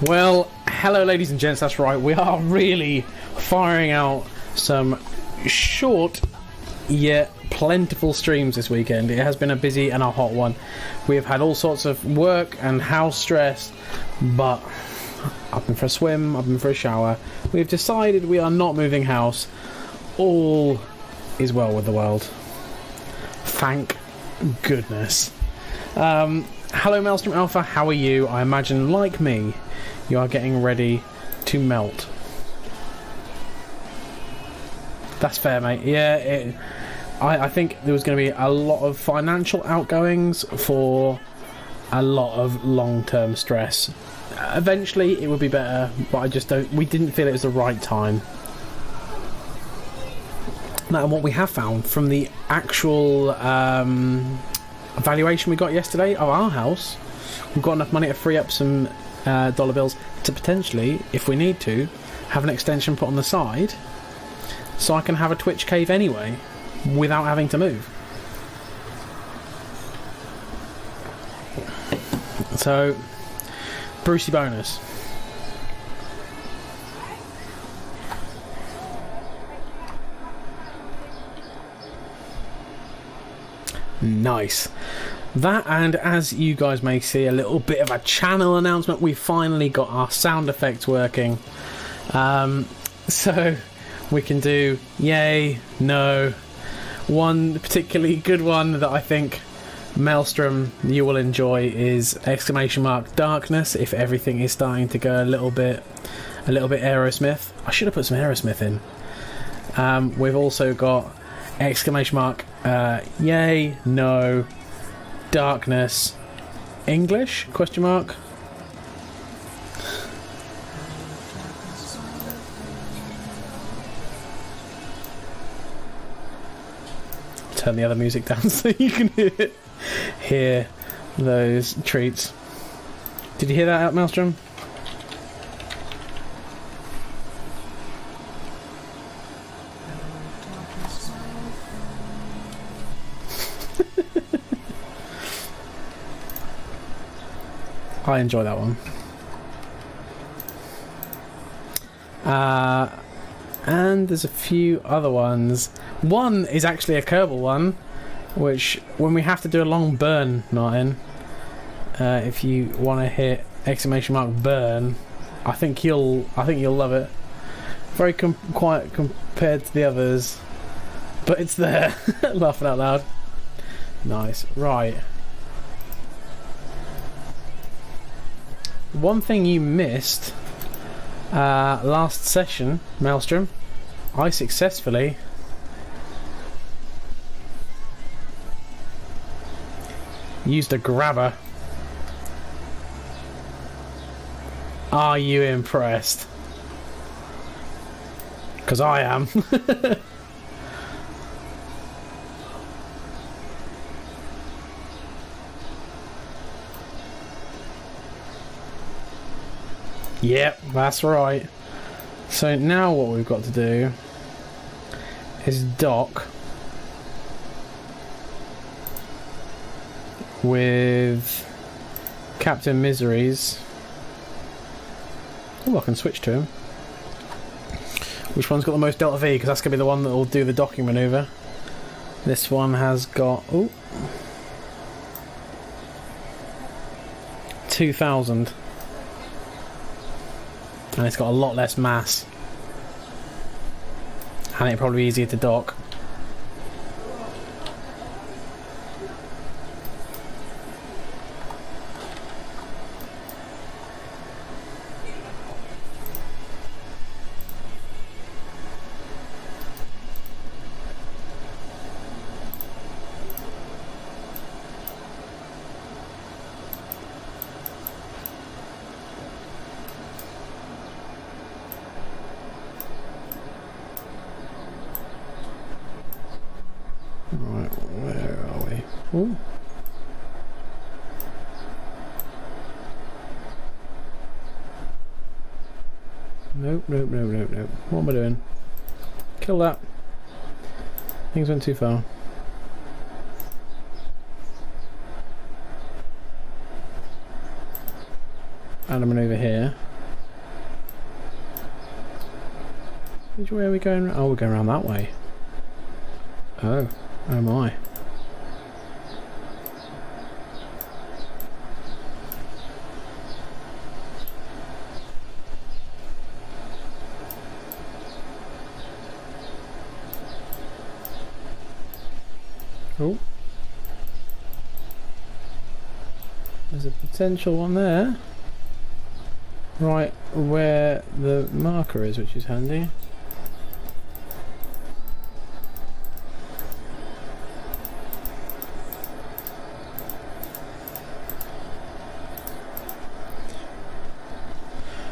Well, hello ladies and gents, that's right, we are really firing out some short yet plentiful streams this weekend. It has been a busy and a hot one. We have had all sorts of work and house stress, but I've been for a swim, I've been for a shower. We've decided we are not moving house. All is well with the world. Thank goodness. Hello Maelstrom Alpha, how are you? I imagine, like me, you are getting ready to melt. That's fair, mate. Yeah, I think there was going to be a lot of financial outgoings for a lot of long-term stress. Eventually it would be better, but I just don't. We didn't feel it was the right time. Now, what we have found from the actual valuation we got yesterday of our house, we've got enough money to free up some dollar bills to potentially, if we need to, have an extension put on the side, so I can have a Twitch cave anyway, without having to move. So, Brucey bonus. Nice. That, and as you guys may see, a little bit of a channel announcement. We finally got our sound effects working. So we can do yay, no. One particularly good one that I think Maelstrom you will enjoy is exclamation mark darkness, if everything is starting to go a little bit Aerosmith. I should have put some Aerosmith in. We've also got exclamation mark yay, no, darkness, English, question mark. Turn the other music down so you can hear those treats. Did you hear that out, Maelstrom? I enjoy that one. And there's a few other ones. One is actually a Kerbal one, which when we have to do a long burn, Martin, if you want to hit exclamation mark burn, I think you'll love it. Very quiet compared to the others, but it's there. Laughing out loud. Nice. Right. One thing you missed last session, Maelstrom, I successfully used a grabber. Are you impressed? Because I am. Yep, that's right. So now what we've got to do is dock with Captain Misery's. Oh, I can switch to him. Which one's got the most Delta V? Because that's going to be the one that will do the docking manoeuvre. This one has got 2,000. And it's got a lot less mass, and it's probably easier to dock. Ooh. Nope. What am I doing? Kill that. Things went too far. And I'm over here. Which way are we going? Oh, we're going around that way. Oh. Oh my. Oh. There's a potential one there. Right where the marker is, which is handy.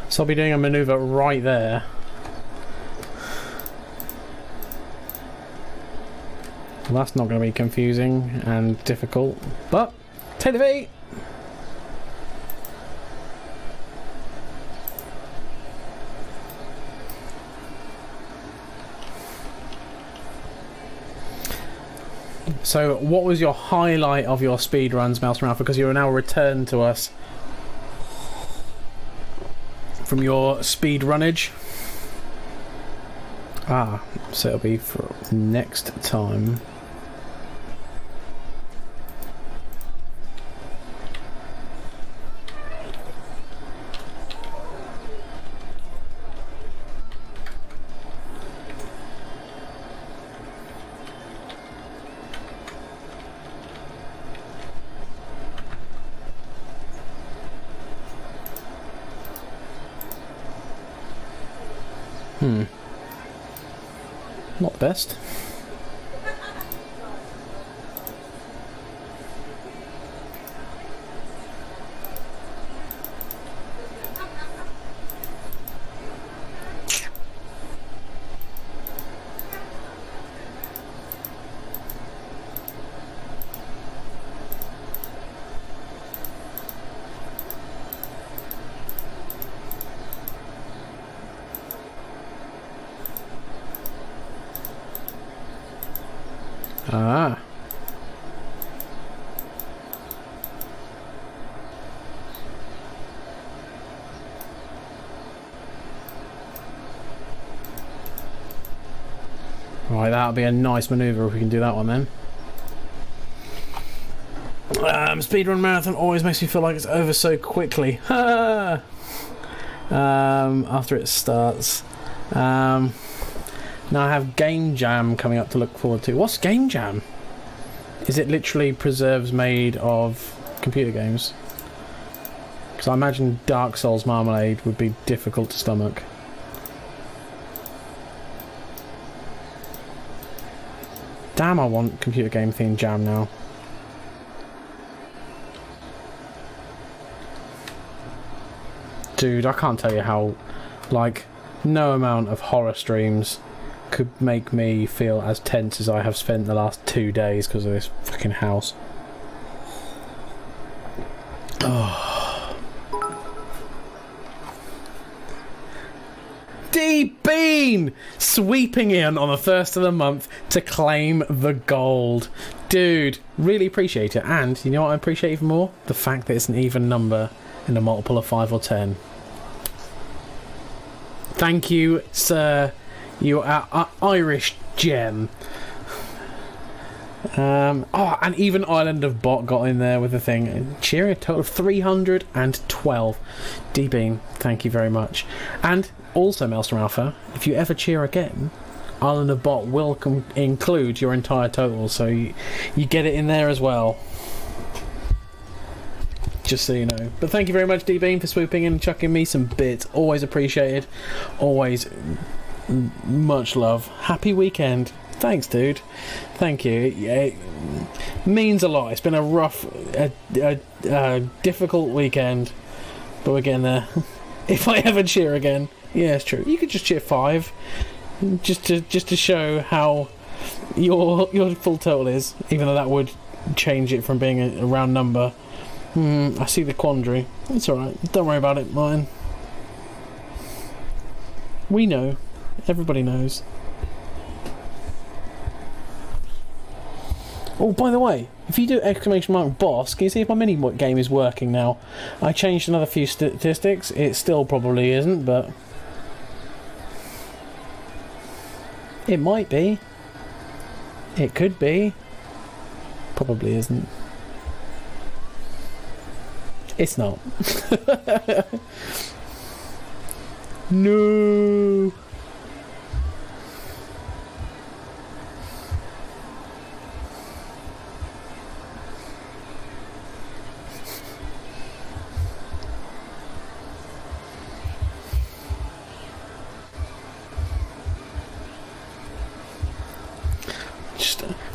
So I'll be doing a maneuver right there. Well, that's not going to be confusing and difficult, but take the V! So, what was your highlight of your speed runs, Maelstrom Alpha? Because you are now returned to us from your speed runnage. Ah, so it'll be for next time. Not the best. Ah. Right, that'll be a nice manoeuvre if we can do that one then. Speedrun marathon always makes me feel like it's over so quickly. After it starts. Now I have Game Jam coming up to look forward to. What's Game Jam? Is it literally preserves made of computer games? Because I imagine Dark Souls Marmalade would be difficult to stomach. Damn, I want computer game themed jam now. Dude, I can't tell you how, like, no amount of horror streams could make me feel as tense as I have spent the last 2 days because of this fucking house. Oh. D-Bean! Sweeping in on the first of the month to claim the gold. Dude, really appreciate it. And you know what I appreciate even more? The fact that it's an even number in a multiple of 5 or 10. Thank you, sir. You are Irish gem. Oh, and even Island of Bot got in there with the thing. Cheering a total of 312. D-Bean, thank you very much. And also, Maelstrom Alpha, if you ever cheer again, Island of Bot will include your entire total, so you get it in there as well. Just so you know. But thank you very much, D-Bean, for swooping in and chucking me some bits. Always appreciated. Always much love. Happy weekend. Thanks, dude. Thank you. It means a lot. It's been a rough, difficult weekend, but we're getting there. If I ever cheer again, yeah, it's true. You could just cheer 5, just to show how your full total is. Even though that would change it from being a round number. I see the quandary. It's all right. Don't worry about it, Martin. We know. Everybody knows. Oh, by the way, if you do ! boss, can you see if my mini game is working now? I changed another few statistics. It still probably isn't, but It might be. It could be. Probably isn't. It's not. No.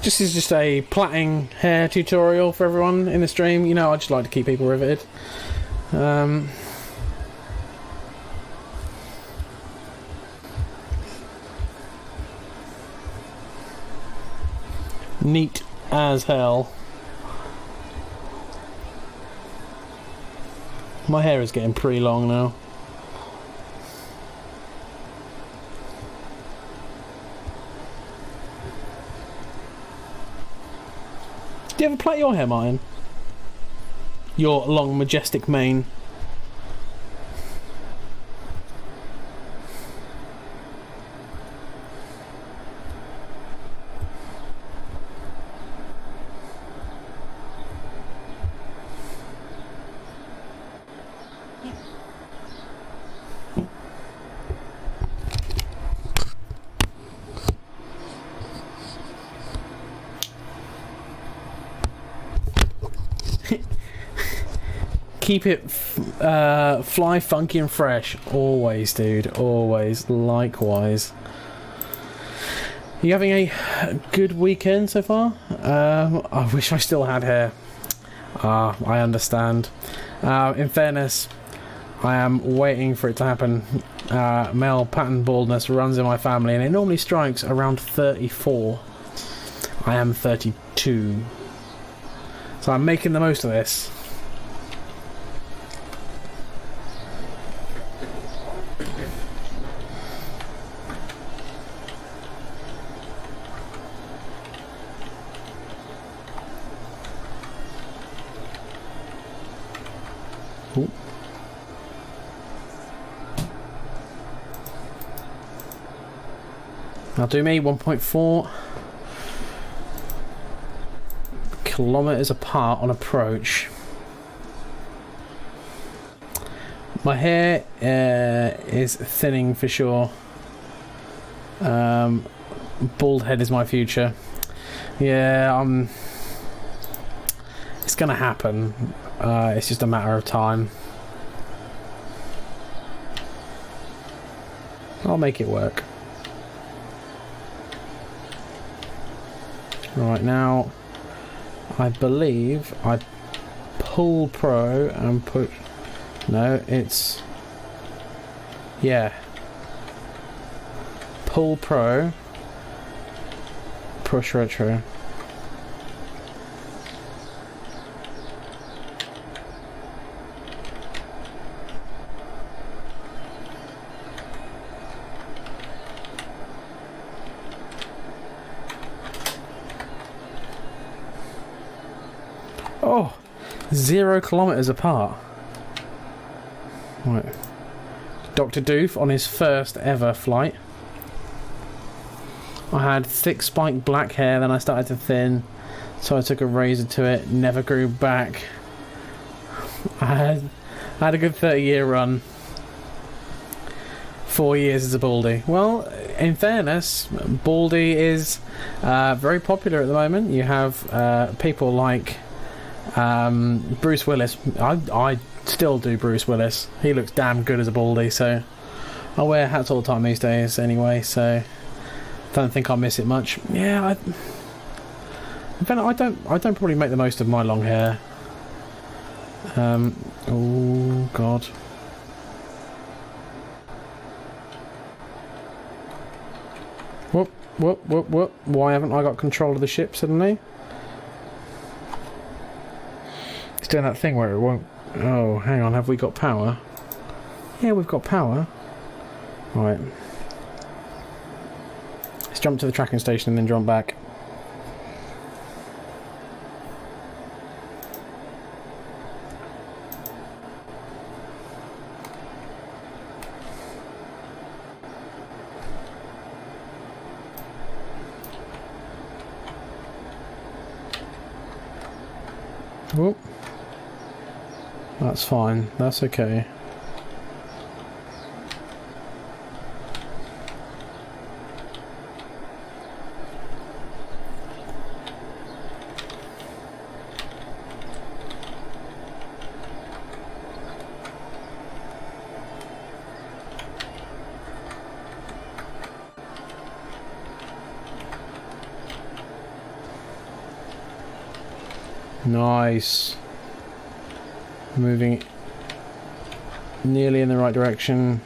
This is just a plaiting hair tutorial for everyone in the stream. You know, I just like to keep people riveted. Neat as hell. My hair is getting pretty long now. Do you ever plait your hair, Martin? Your long, majestic mane. Keep it fly, funky and fresh. Always, dude. Always. Likewise. Are you having a good weekend so far? I wish I still had hair. I understand. In fairness, I am waiting for it to happen. Male pattern baldness runs in my family and it normally strikes around 34. I am 32. So I'm making the most of this. Ooh. Now do me 1.4 kilometers apart on approach. My hair is thinning for sure. Bald head is my future. Yeah, it's gonna happen. It's just a matter of time. I'll make it work. Right now, I believe I pull pro and put... No, it's... Yeah. Pull pro, push retro. Oh, 0 kilometers apart. Right. Dr. Doof on his first ever flight. I had thick spiked black hair, then I started to thin, so I took a razor to it, never grew back. I had a good 30-year run. 4 years as a baldy. Well, in fairness, baldy is very popular at the moment. You have people like Bruce Willis. I still do Bruce Willis. He looks damn good as a baldy, so I wear hats all the time these days anyway, so don't think I miss it much. Yeah, I don't probably make the most of my long hair. Oh god. Whoop, whoop, whoop, whoop. Why haven't I got control of the ship suddenly? It's doing that thing where it won't... Oh, hang on, have we got power? Yeah, we've got power. Right. Let's jump to the tracking station and then jump back. Oh, that's fine. That's okay. Nice. Moving nearly in the right direction.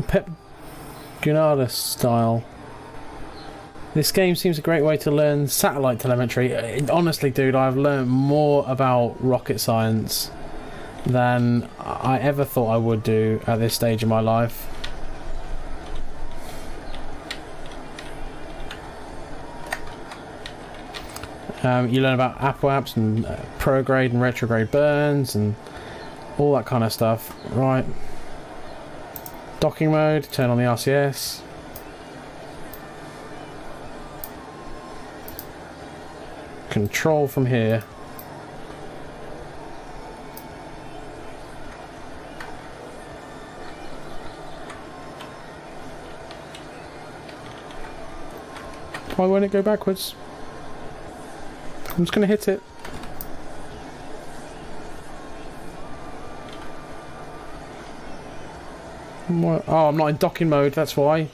Pep Granada style. This game seems a great way to learn satellite telemetry. Honestly, dude, I've learned more about rocket science than I ever thought I would do at this stage of my life. You learn about apoaps and prograde and retrograde burns and all that kind of stuff. Right. Docking mode, turn on the RCS. Control from here. Why won't it go backwards? I'm just going to hit it. What? Oh, I'm not in docking mode, that's why.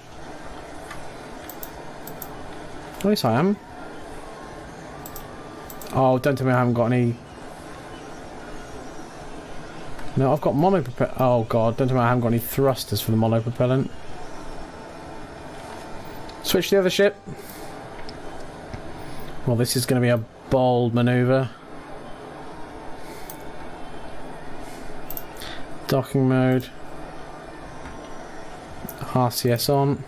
At least I am. Oh, don't tell me I haven't got any... No, I've got monopropellant. Oh god, don't tell me I haven't got any thrusters for the monopropellant. Switch to the other ship. Well, this is going to be a bold manoeuvre. Docking mode. RCS on.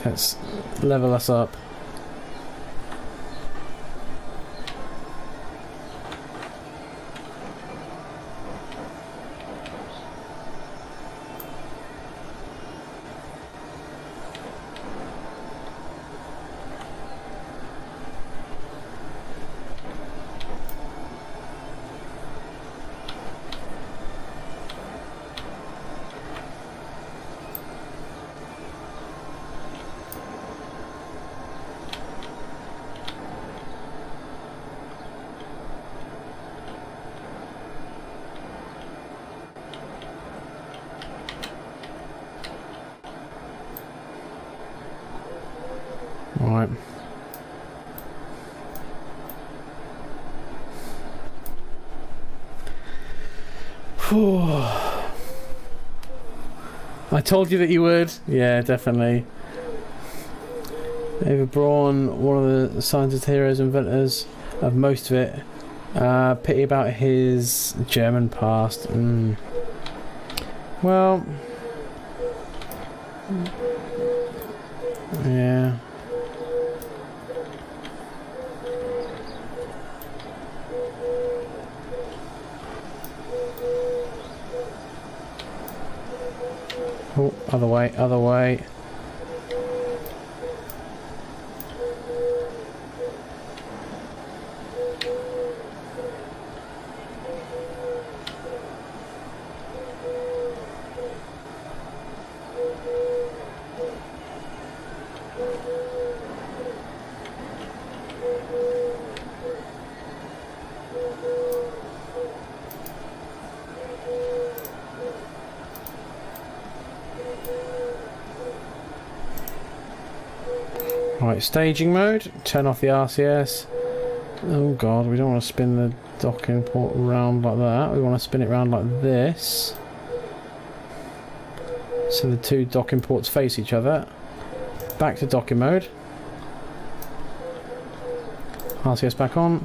Let's level us up. Right. I told you that you would. Yeah, definitely. Ava Braun, one of the scientist heroes and inventors of most of it. Pity about his German past. Well, yeah. Oh, other way, other way. Right, staging mode. Turn off the RCS. Oh god, we don't want to spin the docking port round like that. We want to spin it round like this. So the two docking ports face each other. Back to docking mode. RCS back on.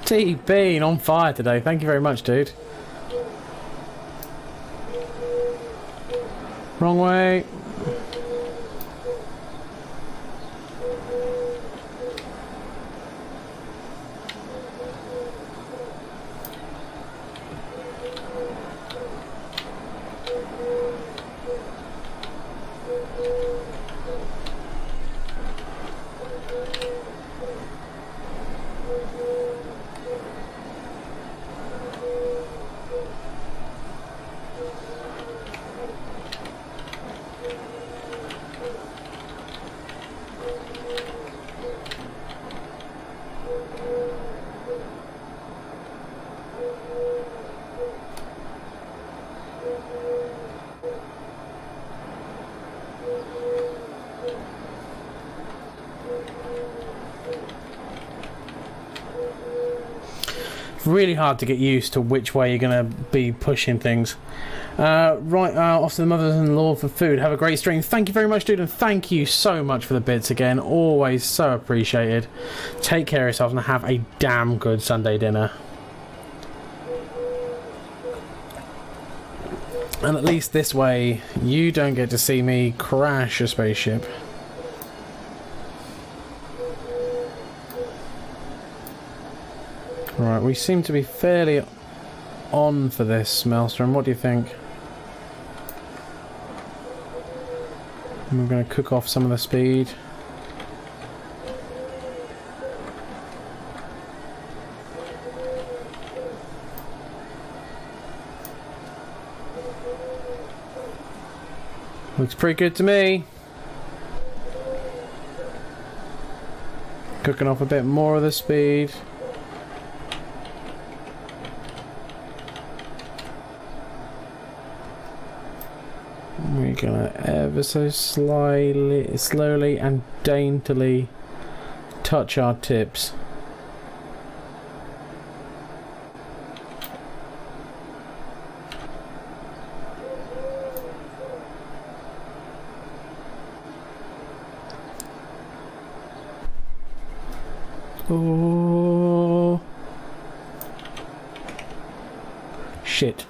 T-Bean on fire today. Thank you very much, dude. Wrong way. Really hard to get used to which way you're going to be pushing things. Off to the mothers-in-law for food. Have a great stream. Thank you very much, dude, and thank you so much for the bits again. Always so appreciated. Take care of yourselves and have a damn good Sunday dinner. And at least this way, you don't get to see me crash a spaceship. Right, we seem to be fairly on for this, Maelstrom. What do you think? We're going to cook off some of the speed. Looks pretty good to me. Cooking off a bit more of the speed. We're gonna ever so slowly and daintily touch our tips. Oh shit.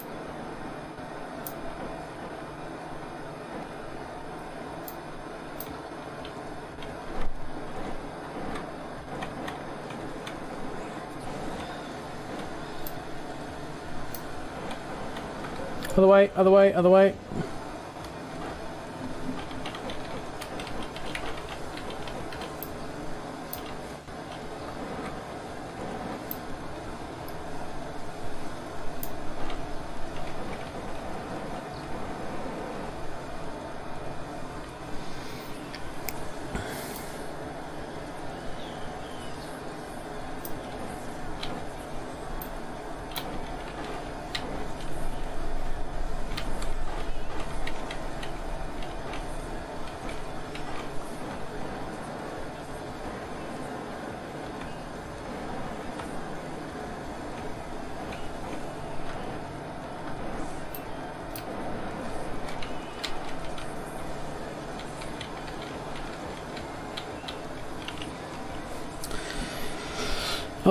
Other way, other way, other way.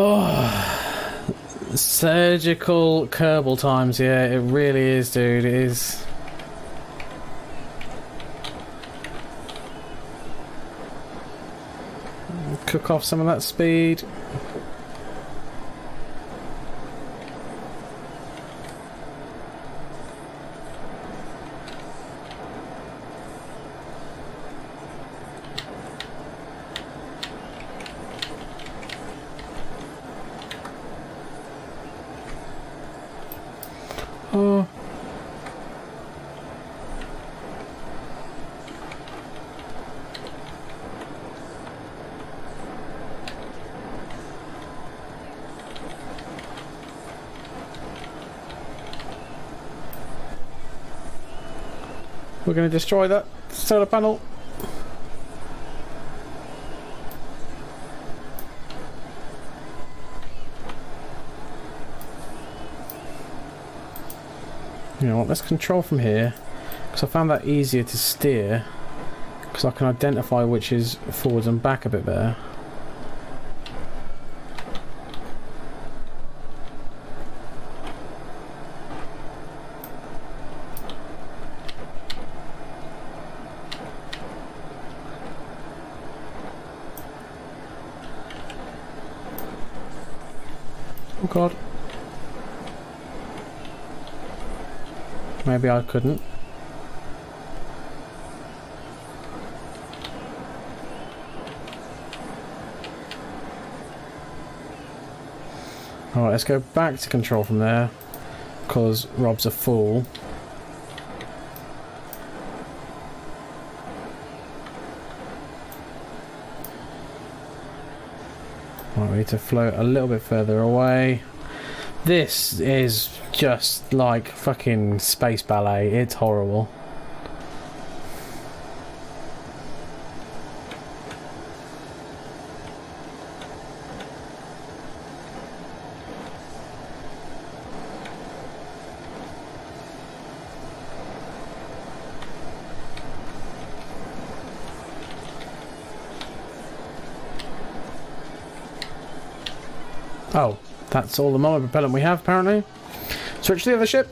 Oh, surgical Kerbal times, yeah, it really is, dude, it is. Cook off some of that speed. Oh. We're going to destroy that solar panel. You know what, let's control from here, because I found that easier to steer, because I can identify which is forwards and back a bit better. Oh god. Maybe I couldn't. Alright, let's go back to control from there, because Rob's a fool. Right, we need to float a little bit further away. This is just like fucking space ballet. It's horrible. Oh, that's all the monopropellant we have, apparently. Switch to the other ship.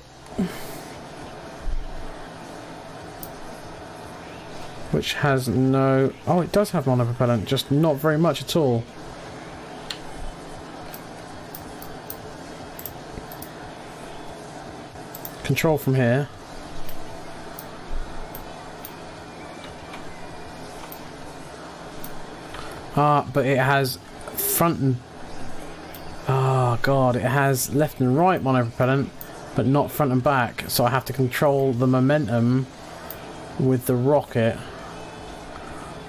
Which has no... Oh, it does have monopropellant, just not very much at all. Control from here. Ah, but it has front and... Oh god, it has left and right monopropellant, but not front and back, so I have to control the momentum with the rocket.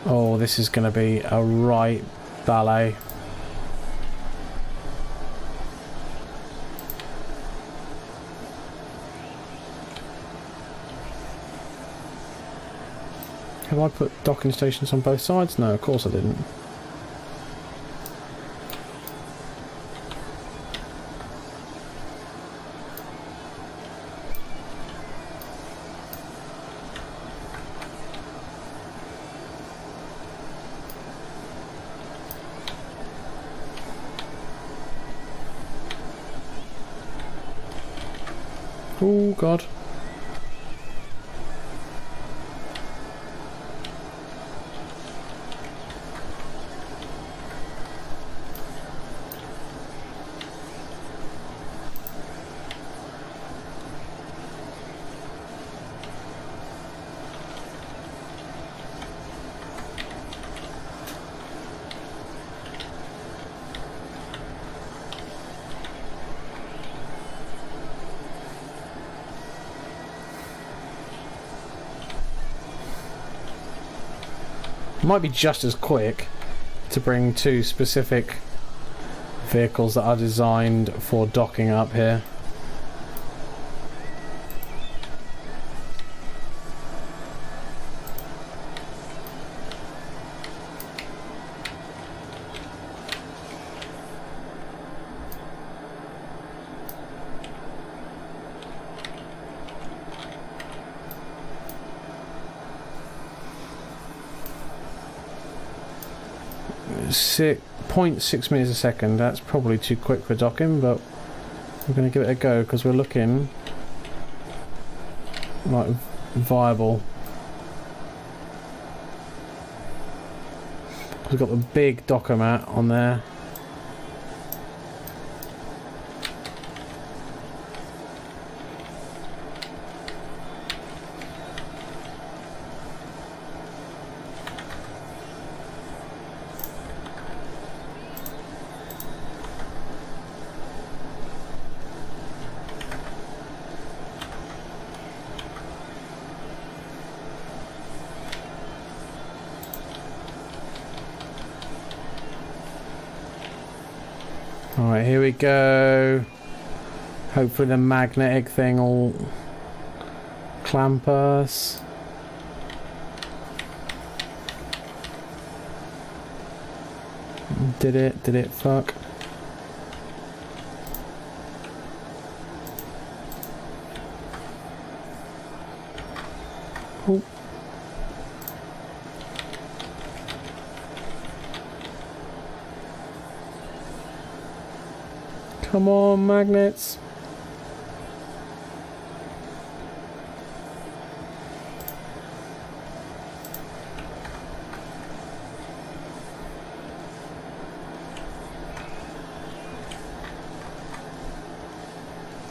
Oh, this is going to be a right ballet. Have I put docking stations on both sides? No, of course I didn't. Oh god. Might be just as quick to bring two specific vehicles that are designed for docking up here. Six, 0.6 meters a second, that's probably too quick for docking, but we're going to give it a go because we're looking like viable. We've got the big docker mat on there. Alright, here we go. Hopefully the magnetic thing will clamp us. Did it? Fuck. Oh. Come on, magnets.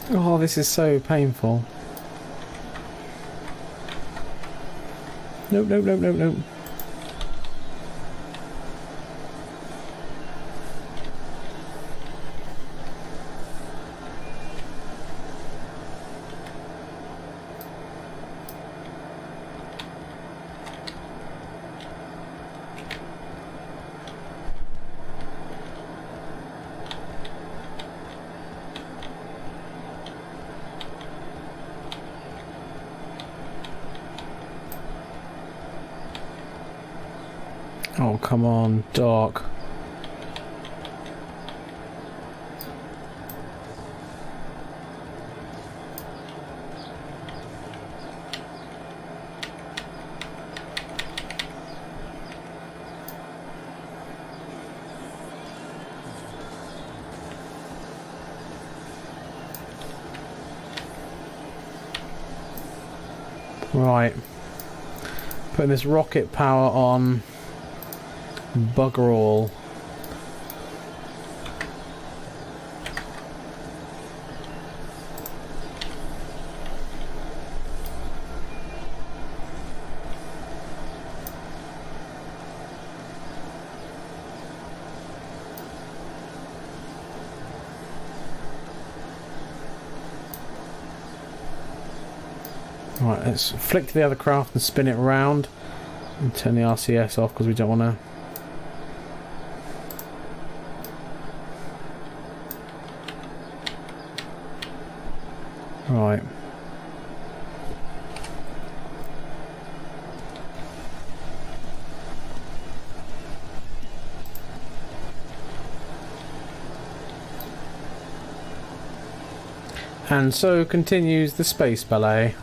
Oh, this is so painful. Nope, nope, nope, nope, nope. Oh, come on, Doc. Right. Putting this rocket power on. Bugger all. Right, let's flick to the other craft and spin it around and turn the RCS off because we don't want to. Right. And so continues the space ballet.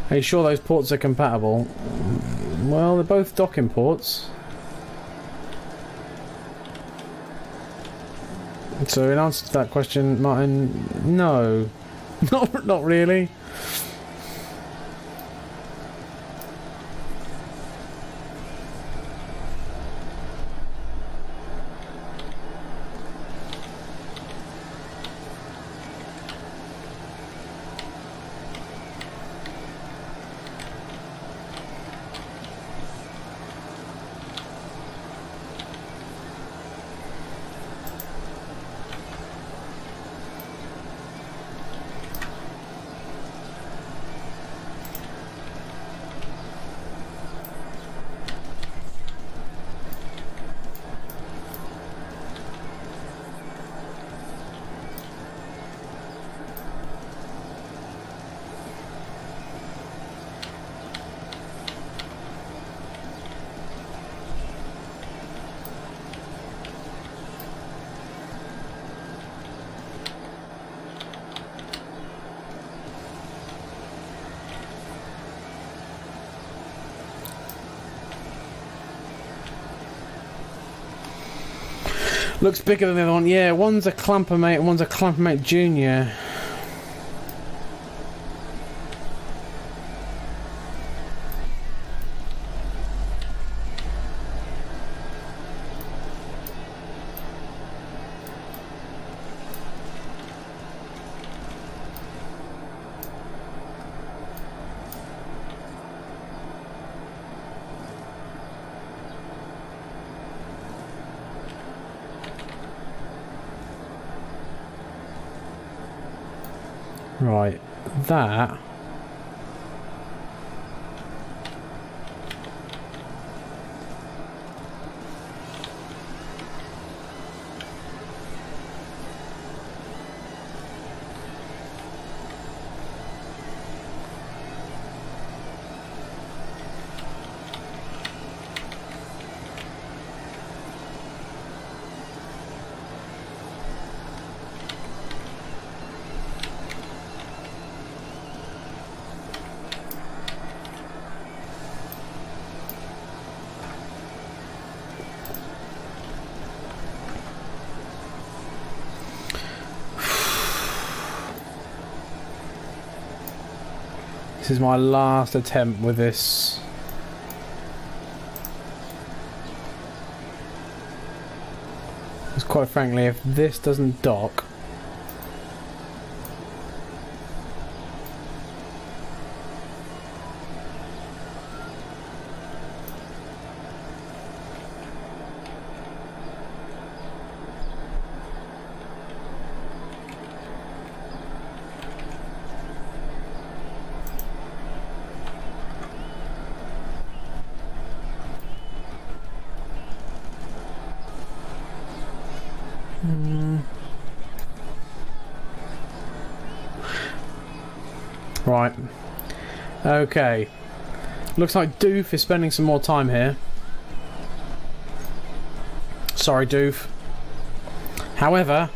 Are you sure those ports are compatible? Well, they're both docking ports. So in answer to that question, Martin, no. Not really. Looks bigger than the other one. Yeah, one's a Clampermate and one's a Clampermate Junior. Right, that. This is my last attempt with this. Because quite frankly, if this doesn't dock... Right. Okay. Looks like Doof is spending some more time here. Sorry, Doof. However,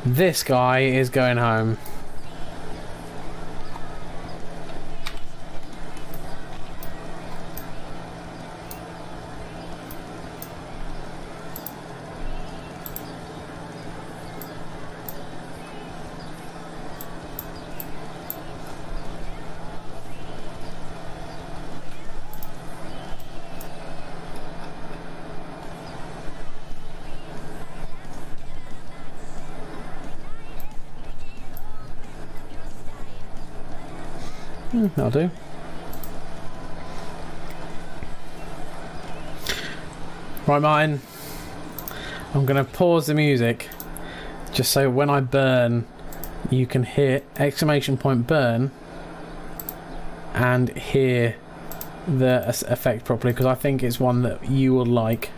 this guy is going home. That'll do. Right, Martin. I'm going to pause the music just so when I burn you can hear exclamation point burn and hear the effect properly, because I think it's one that you will like.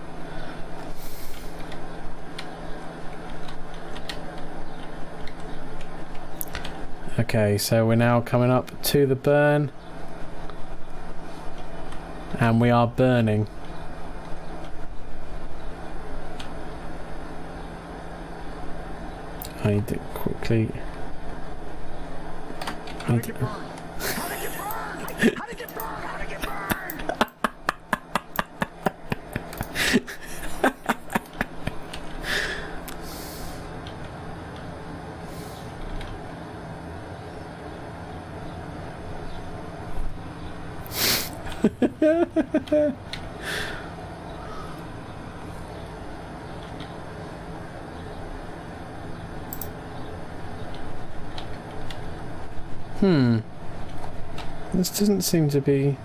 Okay, so we're now coming up to the burn and we are burning. I need to quickly... How did it burn? How did it burn? How did it burn? How did it burn? This doesn't seem to be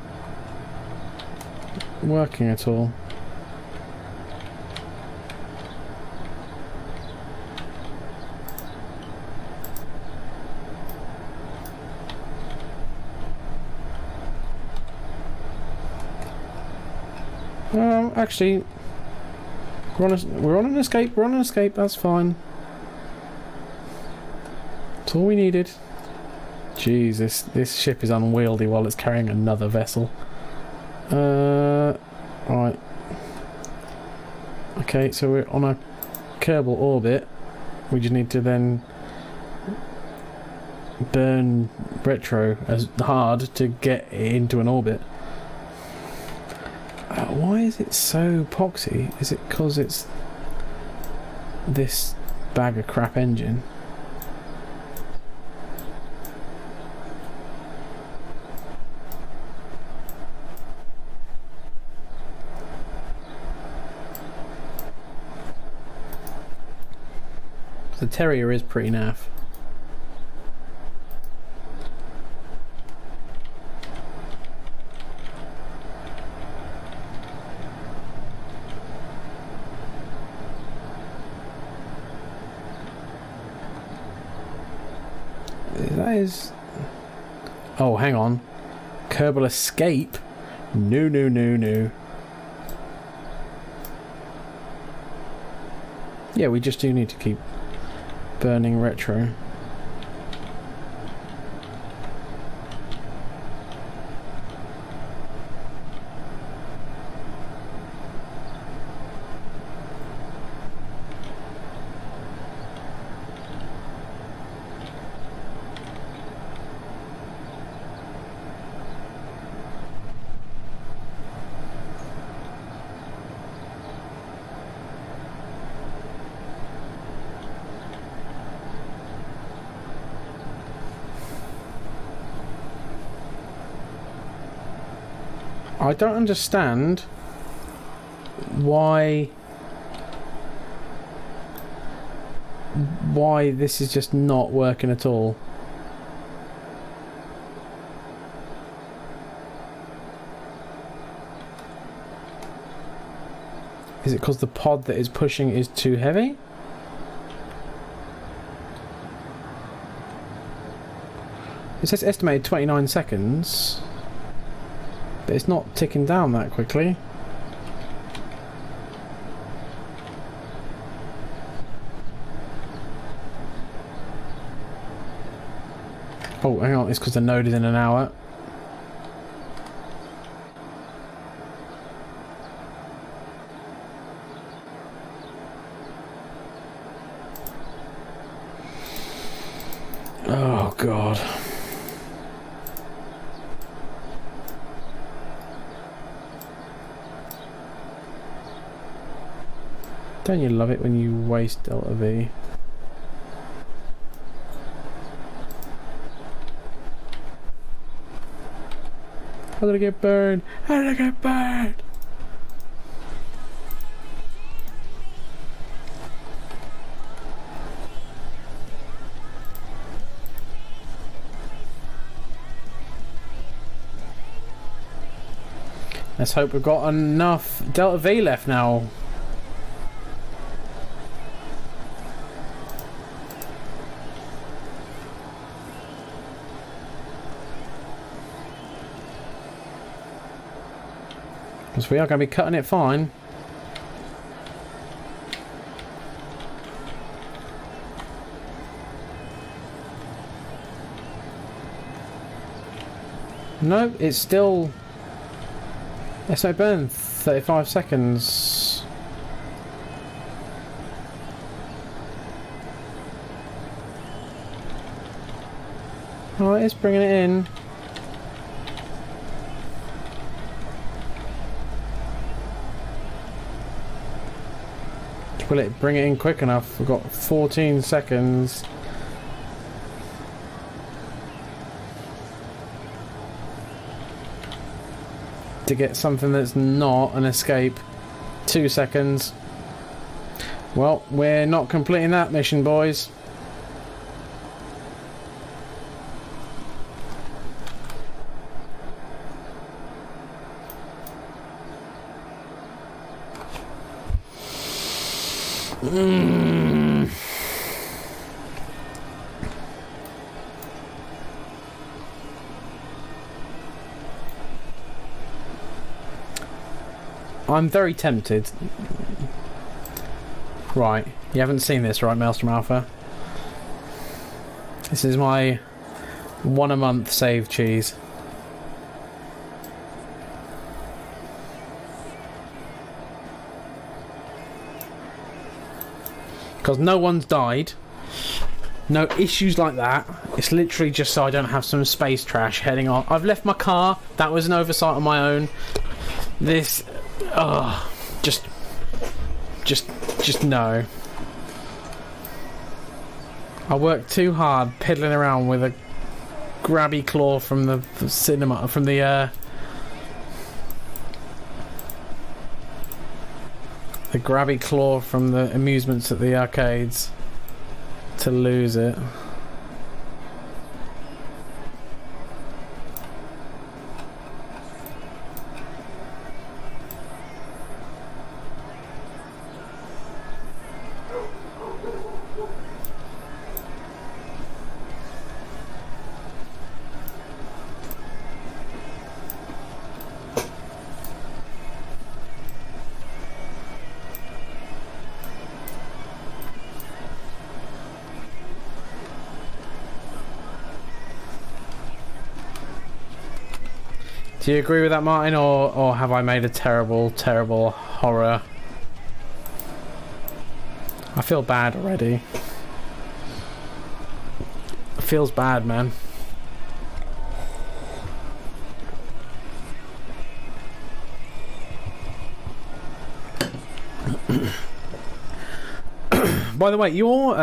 working at all. Actually, we're on an escape. We're on an escape. That's fine. That's all we needed. Jeez, this ship is unwieldy while it's carrying another vessel. Right. Okay, so we're on a Kerbal orbit. We just need to then burn retro as hard to get it into an orbit. Why is it so poxy? Is it because it's this bag of crap engine? The Terrier is pretty naff. That is... Oh, hang on. Kerbal escape? No, no, no, no. Yeah, we just do need to keep burning retro. I don't understand why this is just not working at all. Is it because the pod that is pushing is too heavy? It says estimated 29 seconds, but it's not ticking down that quickly. Oh, hang on, it's because the node is in an hour. Oh, God. Don't you love it when you waste delta V? How did I get burned? How did I get burned? Let's hope we've got enough delta V left now. Because we are going to be cutting it fine. No, it's still... It's no burn. 35 seconds. Oh, it's bringing it in. Will it bring it in quick enough? We've got 14 seconds. To get something that's not an escape. 2 seconds. Well, we're not completing that mission, boys. I'm very tempted. Right, you haven't seen this, right, Maelstrom Alpha? This is my 1 a month save cheese. Because no one's died. No issues like that. It's literally just so I don't have some space trash heading on. I've left my car. That was an oversight on my own. This... just no. I worked too hard piddling around with a grabby claw from the cinema, from the grabby claw from the amusements at the arcades to lose it. Do you agree with that, Martin, or have I made a terrible, terrible horror? I feel bad already. It feels bad, man. By the way, your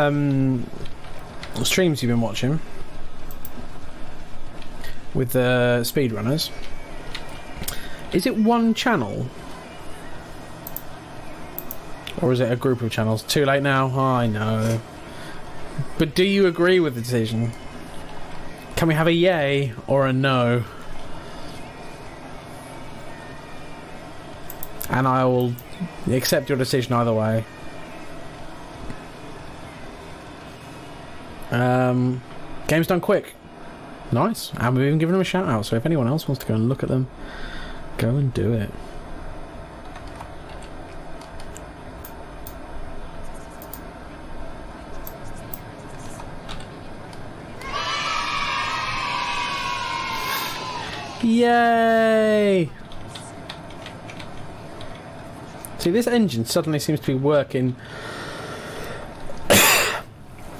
streams you've been watching with the speedrunners, Is it one channel? Or is it a group of channels? Too late now? I know. But do you agree with the decision? Can we have a yay or a no? And I will accept your decision either way. Game's done quick. Nice. And we've even given them a shout out, so if anyone else wants to go and look at them, go and do it. Yay! See, this engine suddenly seems to be working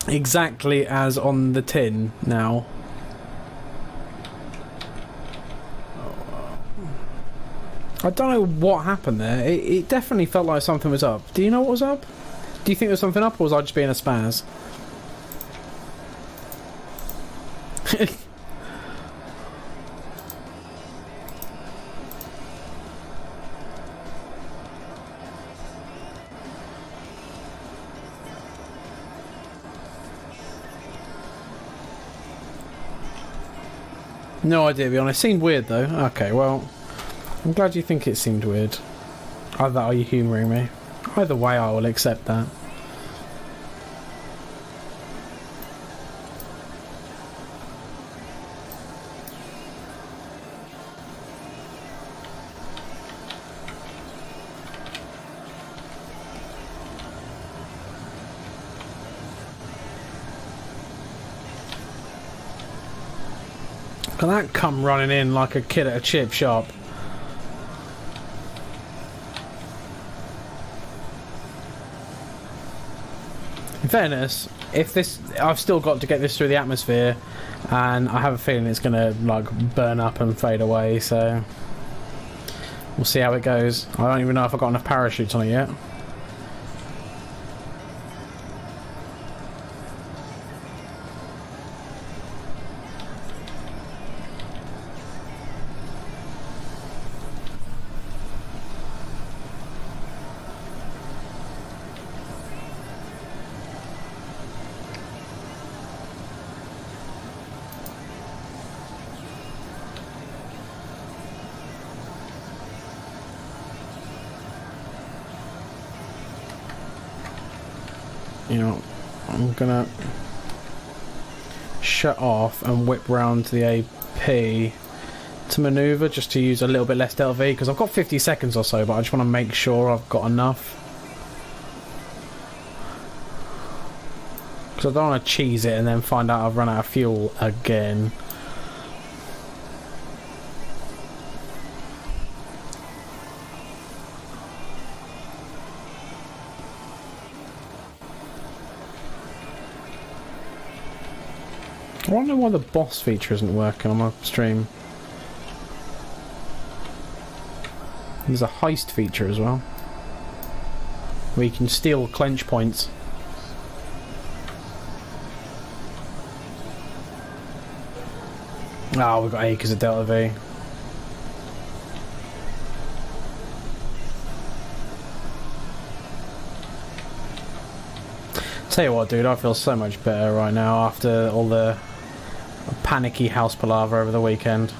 exactly as on the tin now. I don't know what happened there. It definitely felt like something was up. Do you know what was up? Do you think there was something up, or was I just being a spaz? No idea, to be honest. Seemed weird, though. Okay, well, I'm glad you think it seemed weird. Either that or you humouring me. Either way, I will accept that. Look at that come running in like a kid at a chip shop. In fairness, if this, I've still got to get this through the atmosphere, and I have a feeling it's gonna like burn up and fade away, so we'll see how it goes. I don't even know if I've got enough parachutes on it yet. You know, I'm gonna shut off and whip round to the AP to manoeuvre just to use a little bit less Delta V, because I've got 50 seconds or so, but I just want to make sure I've got enough. Because I don't want to cheese it and then find out I've run out of fuel again. I don't know why the boss feature isn't working on my stream. There's a heist feature as well, where you can steal clench points. Oh, we've got acres of Delta V. Tell you what, dude, I feel so much better right now after all the panicky house palaver over the weekend.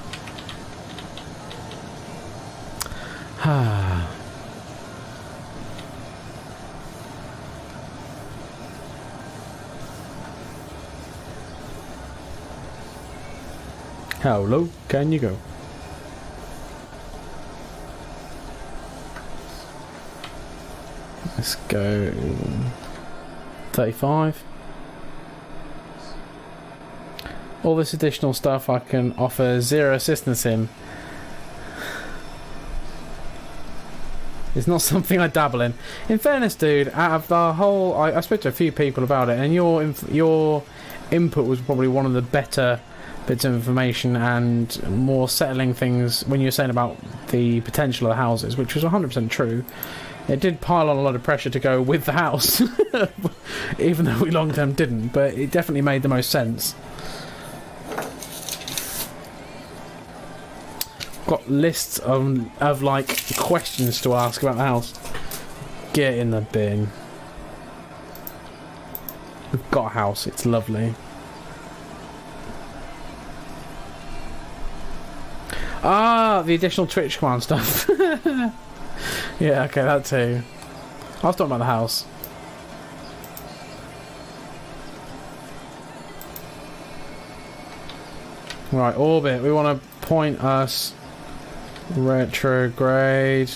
How low can you go? Let's go 35. All this additional stuff I can offer zero assistance in. It's not something I dabble in. In fairness, dude, out of the whole, I spoke to a few people about it, and your input was probably one of the better bits of information and more settling things when you were saying about the potential of the houses, which was 100% true. It did pile on a lot of pressure to go with the house, even though we long term didn't, but it definitely made the most sense. got lists of like questions to ask about the house. Get in the bin. We've got a house. It's lovely. Ah, the additional Twitch command stuff. Yeah, okay, that too. I was talking about the house. Right, orbit. We want to point us retrograde.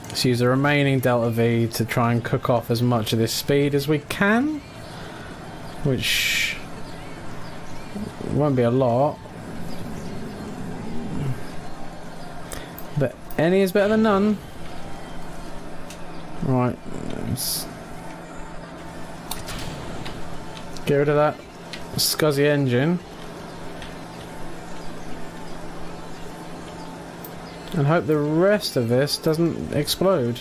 Let's use the remaining delta V to try and cook off as much of this speed as we can, which won't be a lot, but any is better than none. Right, let's get rid of that scuzzy engine and hope the rest of this doesn't explode.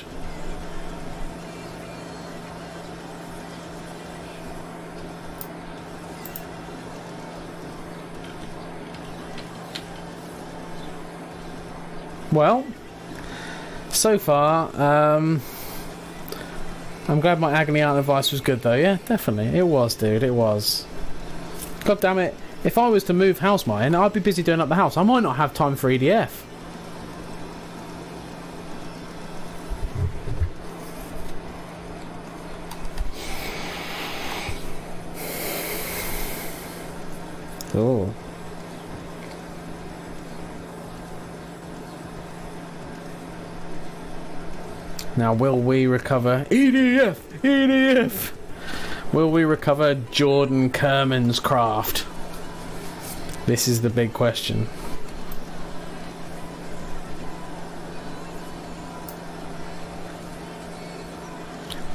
Well, so far, I'm glad my agony aunt advice was good though. Yeah, definitely. It was, dude. It was. God damn it. If I was to move house mine, I'd be busy doing up the house. I might not have time for EDF. Oh. Now, will we recover EDF? EDF! Will we recover Jordan Kerman's craft? This is the big question.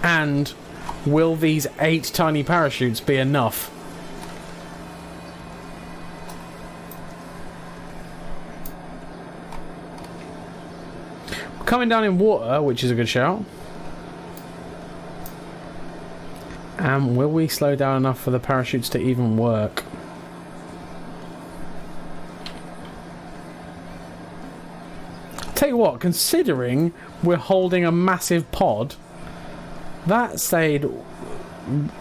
And will these 8 tiny parachutes be enough? Coming down in water, which is a good shout. And will we slow down enough for the parachutes to even work? Tell you what, considering we're holding a massive pod, that stayed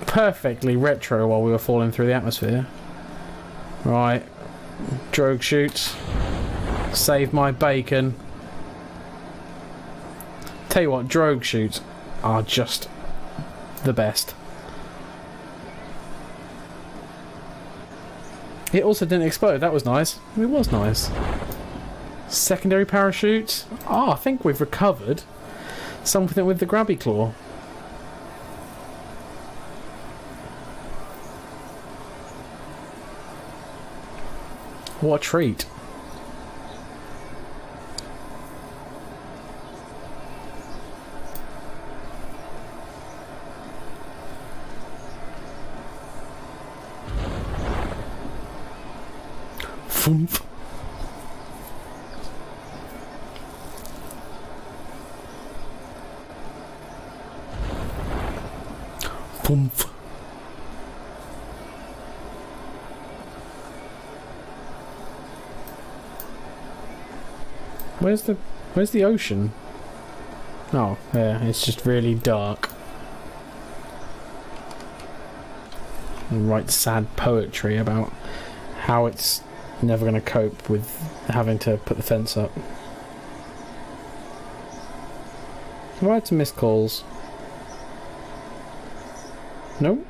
perfectly retro while we were falling through the atmosphere. Right, drogue shoots. Save my bacon. Tell you what, drogue shoots are just the best. It also didn't explode. That was nice. It was nice. Secondary parachute. Oh, I think we've recovered something with the grabby claw. What a treat. Foomf. Foomf. Where's the ocean? Oh, yeah, it's just really dark. And write sad poetry about how it's never going to cope with having to put the fence up. Have I had some missed calls? No?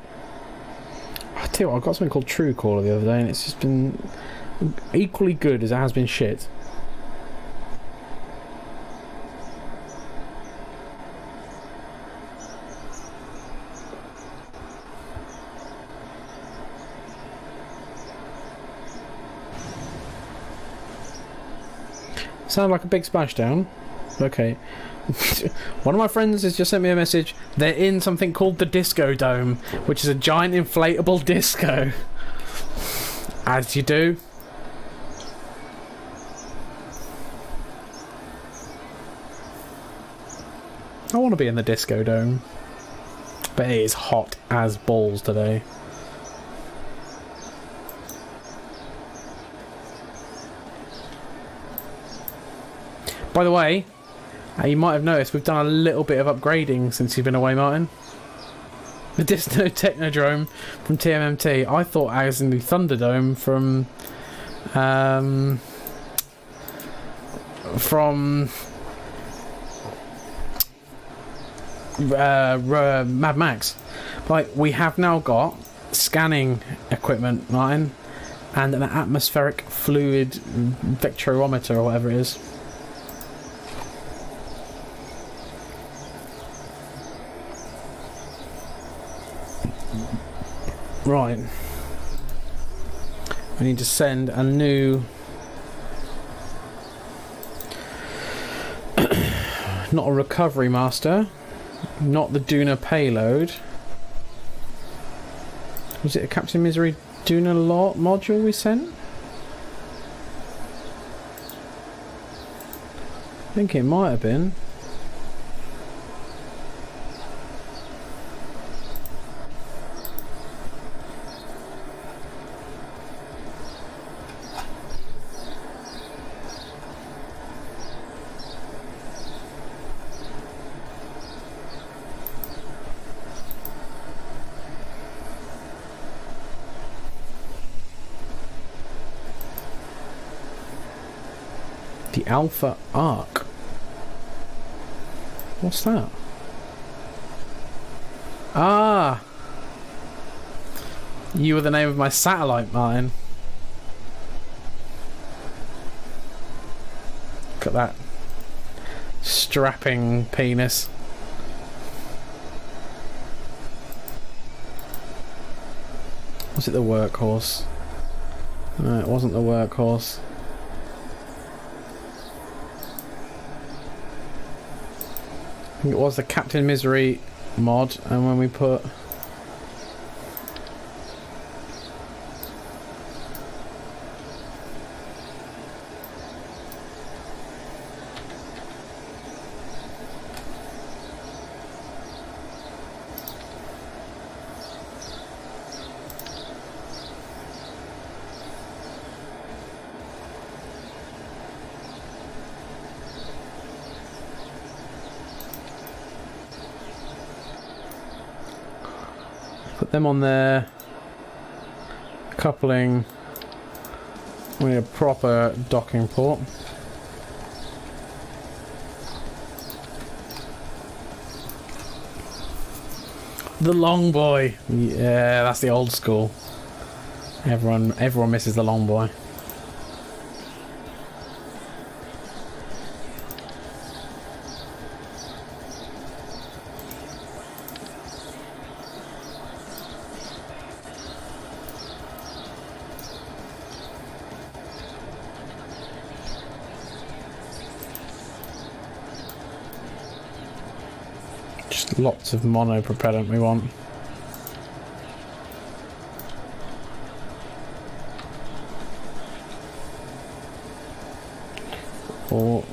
I tell you what, I got something called True Caller the other day and it's just been equally good as it has been shit. Sound like a big splashdown? Okay. One of my friends has just sent me a message. They're in something called the Disco Dome, which is a giant inflatable disco. As you do. I want to be in the Disco Dome. But it is hot as balls today. By the way, you might have noticed we've done a little bit of upgrading since you've been away, Martin. The Disco Technodrome from TMMT. I thought I was in the Thunderdome from Mad Max. Like, we have now got scanning equipment, Martin, and an atmospheric fluid vectorometer or whatever it is. Right. We need to send a new... not a recovery master. Not the Duna payload. Was it a Captain Misery Duna module we sent? I think it might have been. The Alpha Arc. What's that? Ah! You were the name of my satellite, Martin. Look at that strapping penis. Was it the workhorse? No, it wasn't the workhorse. I think it was the Captain Misery mod, and when we put them on there, coupling, we need a proper docking port. The long boy, yeah, that's the old school. Everyone misses the long boy. Lots of mono propellant we want. Or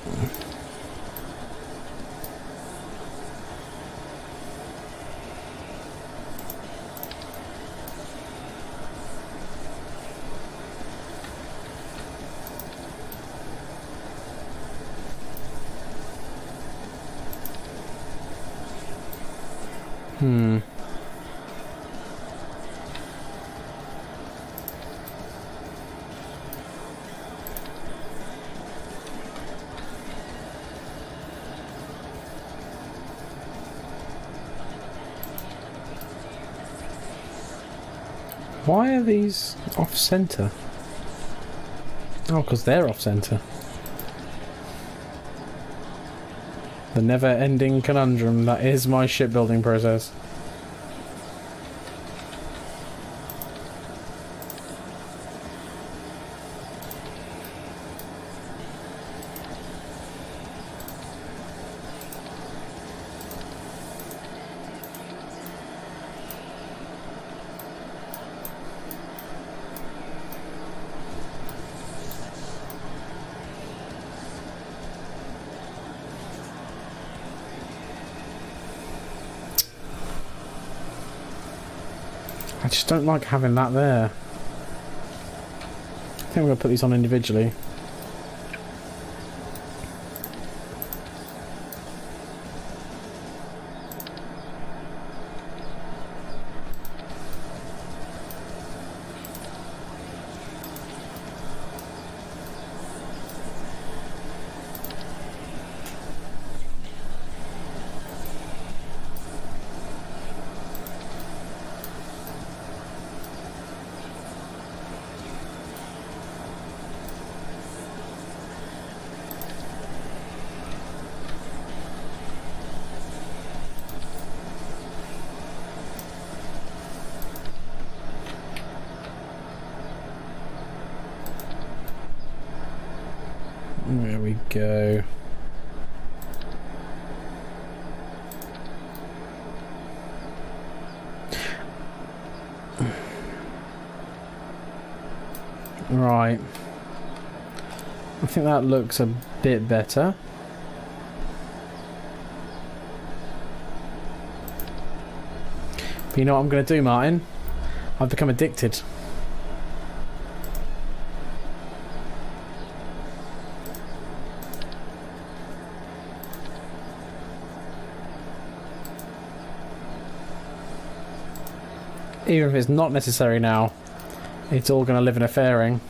why are these off-center? Oh, because they're off-center. The never-ending conundrum that is my shipbuilding process. I just don't like having that there. I think I'm going to put these on individually. There we go. Right. I think that looks a bit better. But you know what I'm going to do, Martin? I've become addicted. Even if it's not necessary now, it's all going to live in a fairing.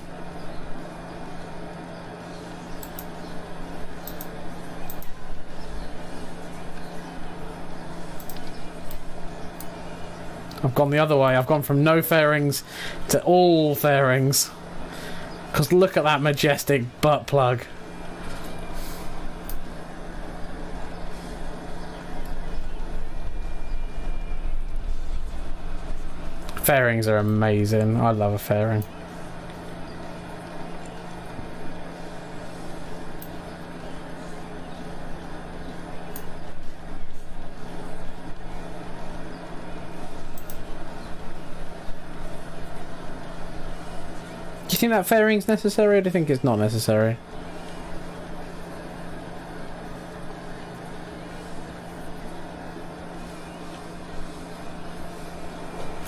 I've gone the other way. I've gone from no fairings to all fairings. Because look at that majestic butt plug. Fairings are amazing. I love a fairing. Do you think that fairing's necessary, or do you think it's not necessary?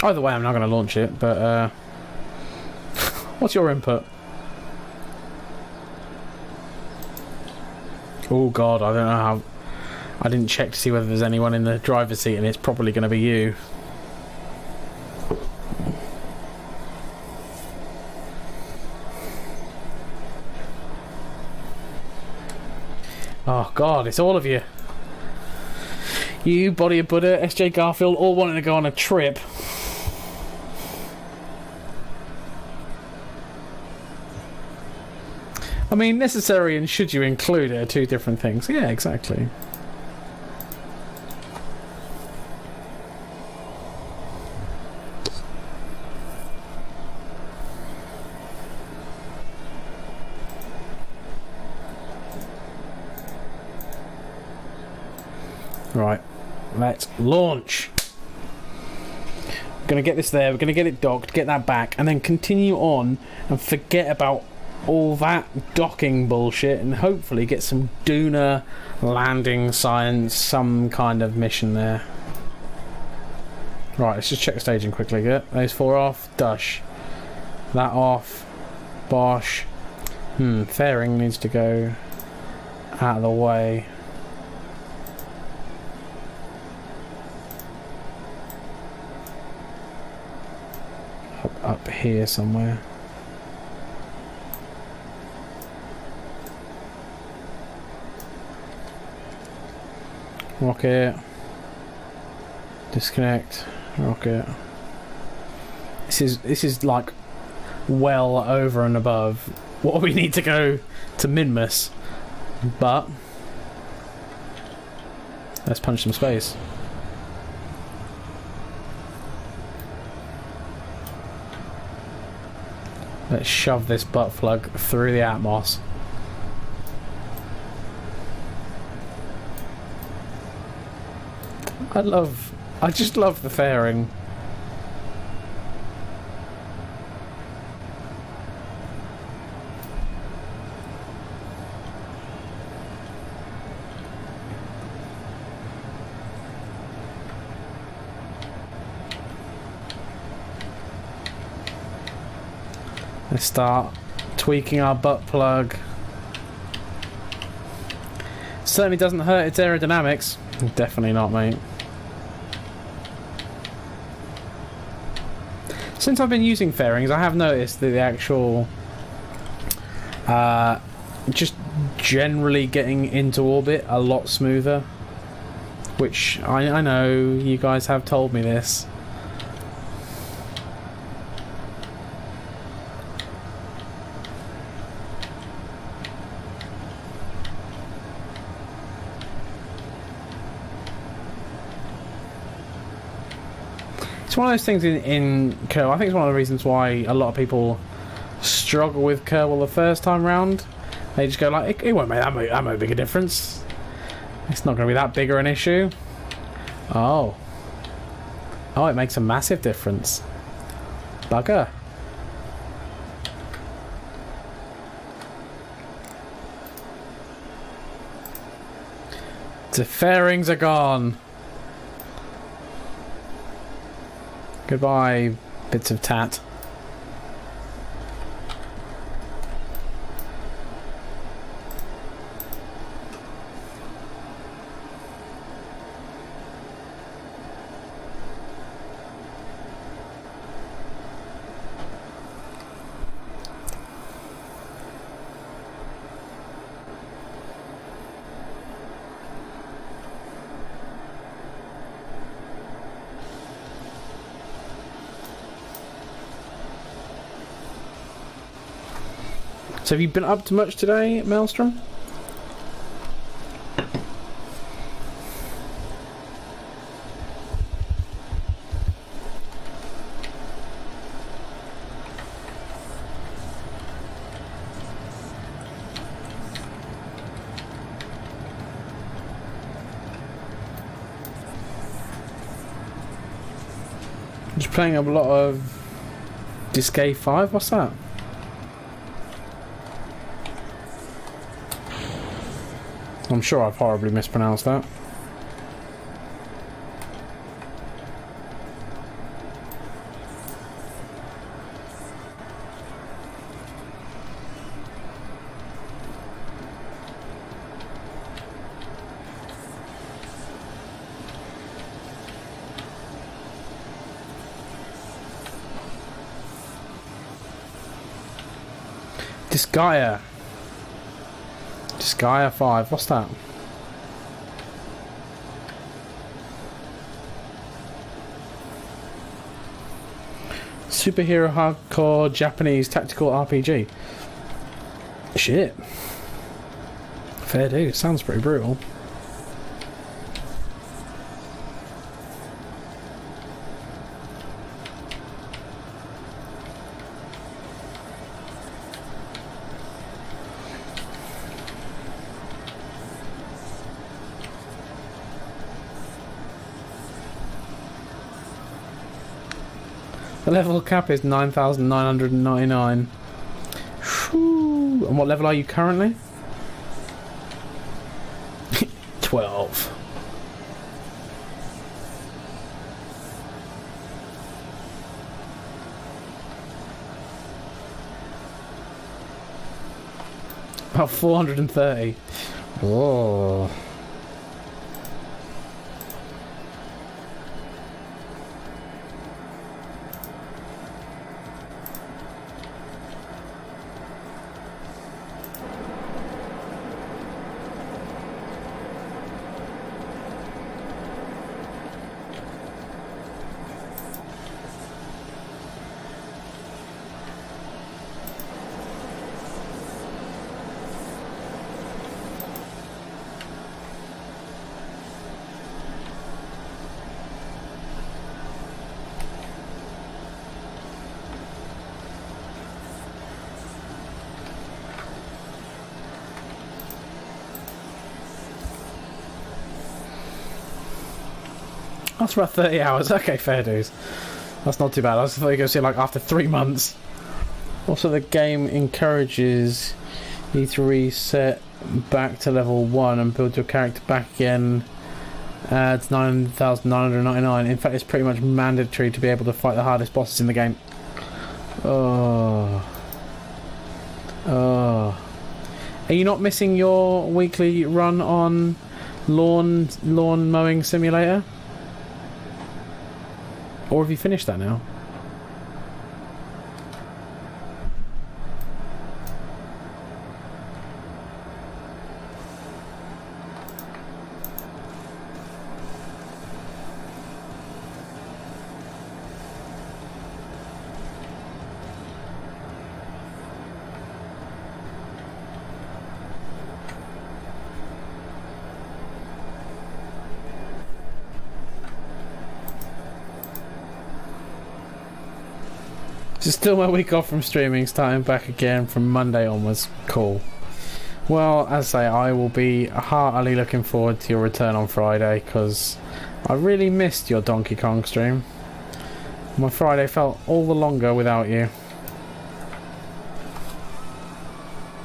Either way, I'm not going to launch it, but what's your input? Oh god, I don't know how... I didn't check to see whether there's anyone in the driver's seat, and it's probably going to be you. Oh god, it's all of you. You, Body of Buddha, SJ Garfield, all wanting to go on a trip. I mean, necessary and should you include it are two different things. Yeah, exactly. Right, let's launch. We're going to get this there, we're going to get it docked, get that back, and then continue on and forget about all that docking bullshit and hopefully get some Duna landing science, some kind of mission there. Right, let's just check the staging quickly. Get those four off. Dush. That off. Bosh. Fairing needs to go out of the way. Up here somewhere. Rocket. Disconnect. Rocket. This is like well over and above what we need to go to Minmus. But let's punch some space. Let's shove this butt plug through the Atmos. I just love the fairing. Let's start tweaking our butt plug. Certainly doesn't hurt its aerodynamics. Definitely not, mate. Since I've been using fairings, I have noticed that the actual just generally getting into orbit a lot smoother, which I know you guys have told me this. It's one of those things in Kerbal. I think it's one of the reasons why a lot of people struggle with Kerbal the first time round. They just go like, it won't make that big a difference. It's not going to be that bigger an issue. Oh, it makes a massive difference. Bugger. The fairings are gone. Goodbye, bits of tat. So have you been up to much today, Maelstrom? Just playing a lot of Disc 5. What's that? I'm sure I've horribly mispronounced that. Disgaea 5, what's that? Superhero hardcore Japanese tactical RPG. Shit. Fair dude, sounds pretty brutal. The level cap is 9,999. And what level are you currently? 12. About 430. Whoa. That's about 30 hours. Okay, fair dues. That's not too bad. I was thought you were going to say like after 3 months. Also, the game encourages you to reset back to level 1 and build your character back again. It's 9,999. In fact, it's pretty much mandatory to be able to fight the hardest bosses in the game. Oh. Oh. Are you not missing your weekly run on lawn mowing simulator? Or have you finished that now? It's still my week off from streaming, starting back again from Monday onwards. Cool. Well, as I say, I will be heartily looking forward to your return on Friday, because I really missed your Donkey Kong stream. My Friday felt all the longer without you.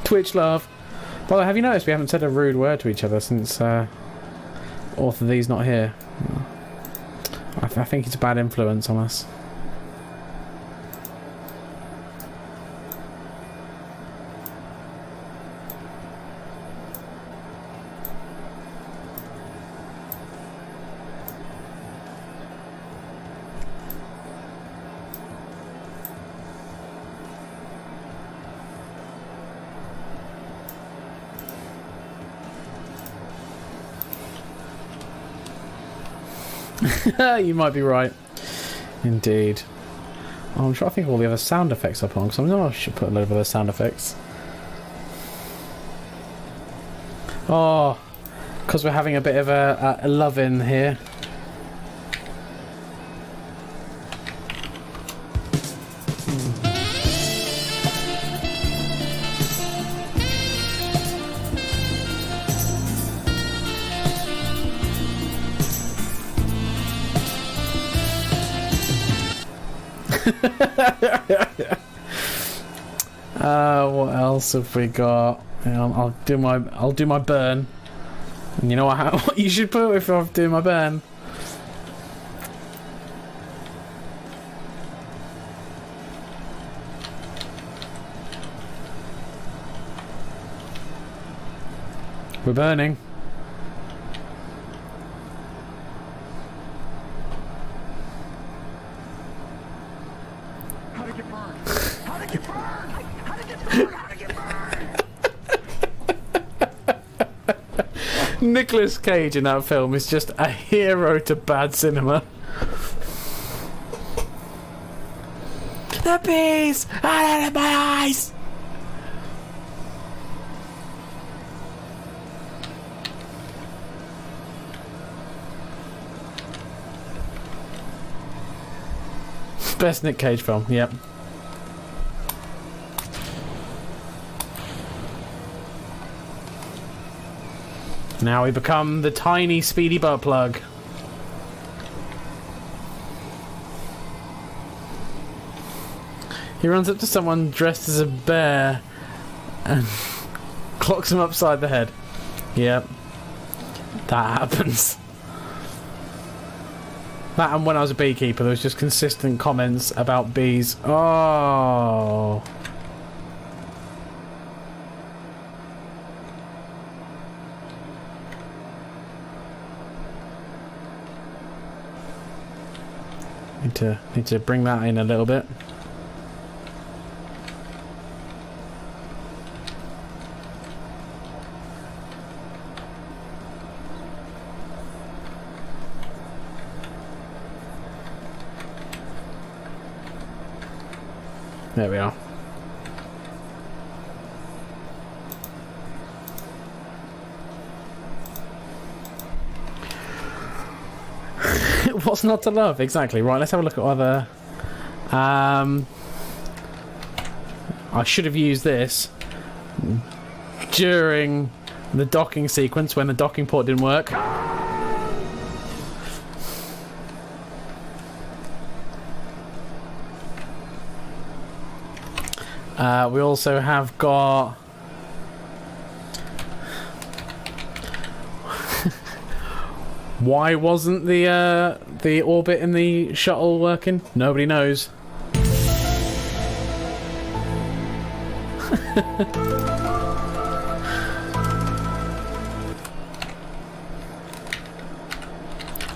Twitch love. By the way, have you noticed we haven't said a rude word to each other since Author These not here? I think it's a bad influence on us. You might be right. Indeed. Oh, I'm trying to think of all the other sound effects up on, because I know I should put a load of other sound effects. Oh, because we're having a bit of a love-in here. What else have we got? I'll do my burn. And you know what you should put if I'm doing my burn? We're burning. How to get burned? How to get burned? How to get burned? How to get burned? Nicolas Cage in that film is just a hero to bad cinema. The bees! Out of my eyes! Best Nick Cage film, yep. Now we become the tiny, speedy butt plug. He runs up to someone dressed as a bear and clocks him upside the head. Yep. That happens. That and when I was a beekeeper, there was just consistent comments about bees. Oh. Need to bring that in a little bit. There we are. What's not to love? Exactly. Right, let's have a look at other... I should have used this during the docking sequence when the docking port didn't work. We also have got... Why wasn't the orbit in the shuttle working? Nobody knows.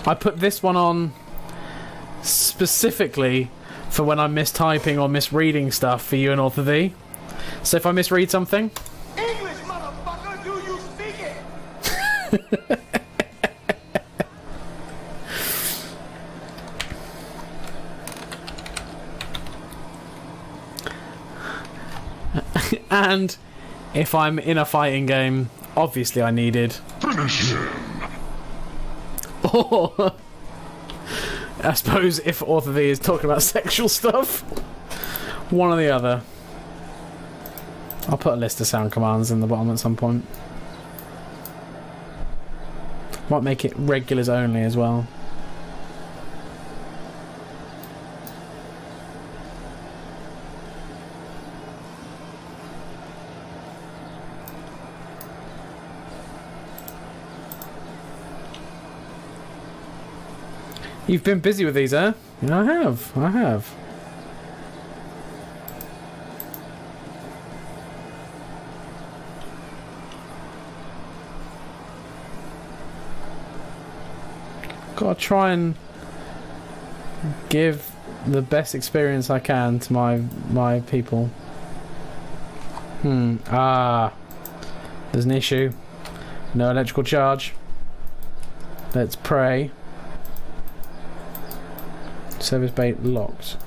I put this one on specifically for when I'm mistyping or misreading stuff for you and Author V. So if I misread something... English, motherfucker, do you speak it? And if I'm in a fighting game, obviously I needed... Finish him. Or... I suppose if Author V is talking about sexual stuff, one or the other. I'll put a list of sound commands in the bottom at some point. Might make it regulars only as well. You've been busy with these, huh? Yeah, I have. I have. Gotta try and give the best experience I can to my people. There's an issue. No electrical charge. Let's pray. Service bay locked.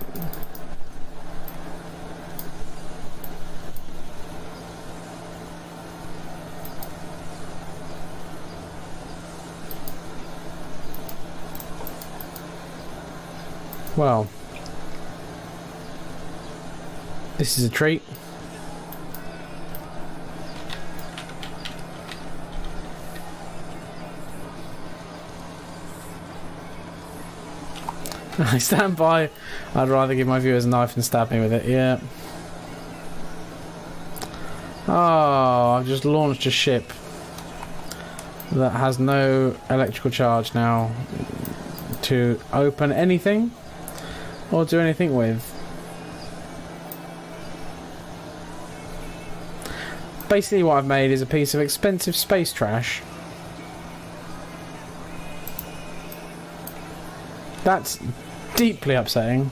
Well, this is a treat. I stand by. I'd rather give my viewers a knife and stab me with it. Yeah. Oh, I've just launched a ship that has no electrical charge now to open anything or do anything with. Basically what I've made is a piece of expensive space trash. That's deeply upsetting.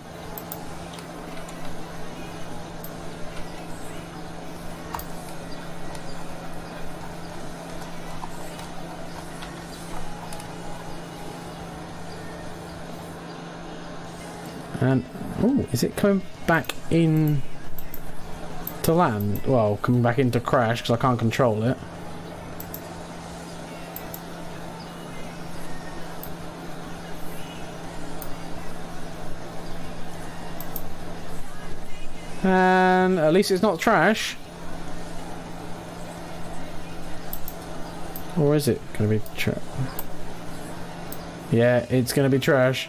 And oh, is it coming back in to land? Well, coming back into crash because I can't control it. And at least it's not trash. Or is it going to be trash? Yeah, it's going to be trash.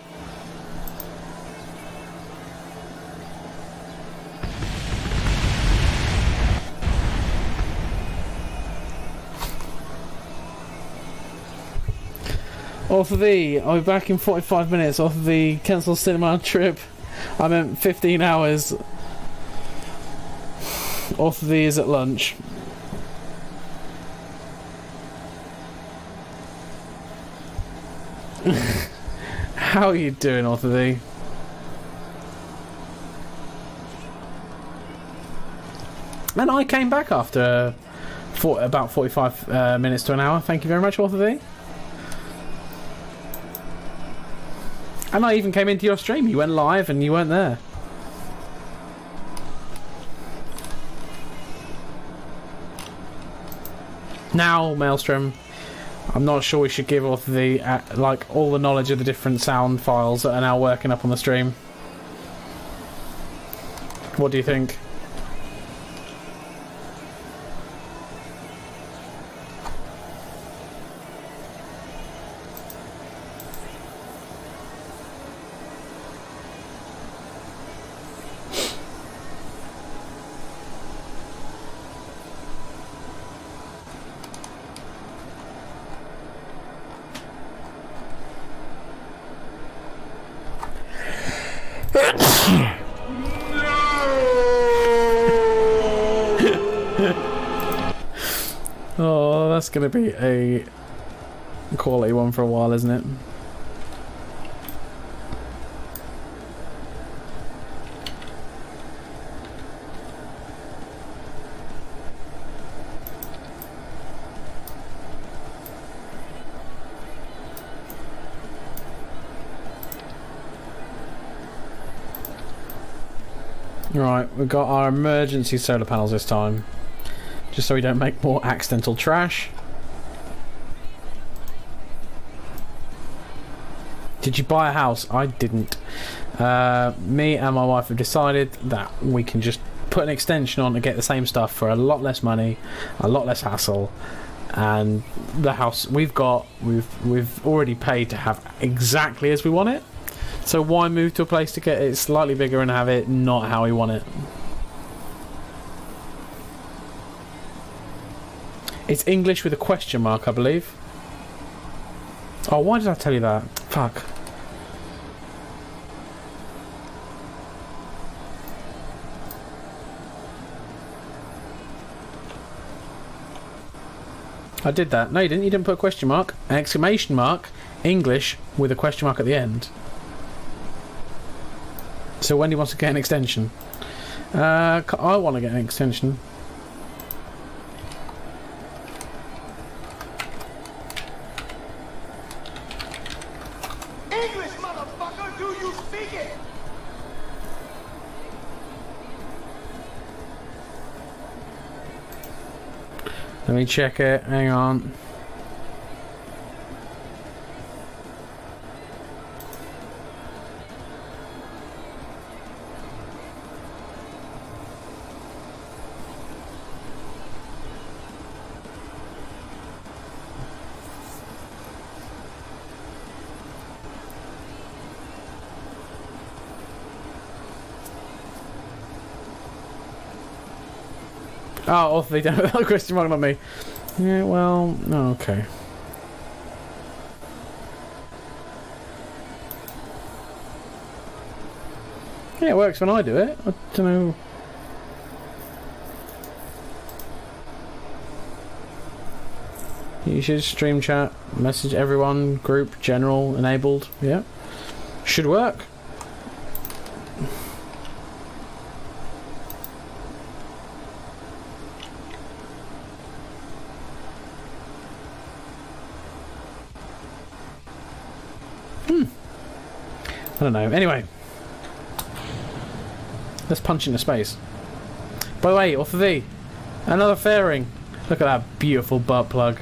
Off of the, I'll be back in 45 minutes. Off of the cancel cinema trip. I meant 15 hours. Off of the is at lunch. How are you doing, Off of the? And I came back after about 45 minutes to an hour. Thank you very much, Off of the. And I even came into your stream. You went live and you weren't there. Now, Maelstrom, I'm not sure we should give off the like all the knowledge of the different sound files that are now working up on the stream. What do you think? That's going to be a quality one for a while, isn't it? Right, we've got our emergency solar panels this time. Just so we don't make more accidental trash. Did you buy a house? I didn't. Me and my wife have decided that we can just put an extension on to get the same stuff for a lot less money, a lot less hassle, and the house we've already paid to have exactly as we want it. So why move to a place to get it slightly bigger and have it not how we want it? It's English with a question mark, I believe. Oh, why did I tell you that? Fuck. I did that. No, you didn't. You didn't put a question mark. An exclamation mark. English with a question mark at the end. So Wendy wants to get an extension. I want to get an extension. English, motherfucker, do you speak it? Let me check it. Hang on. Oh, they don't have a question mark on me. Yeah, well, okay. Yeah, it works when I do it. I don't know. You should stream chat, message everyone, group, general, enabled. Yeah. Should work. I don't know. Anyway, let's punch into space. By the way, off of V, another fairing. Look at that beautiful butt plug.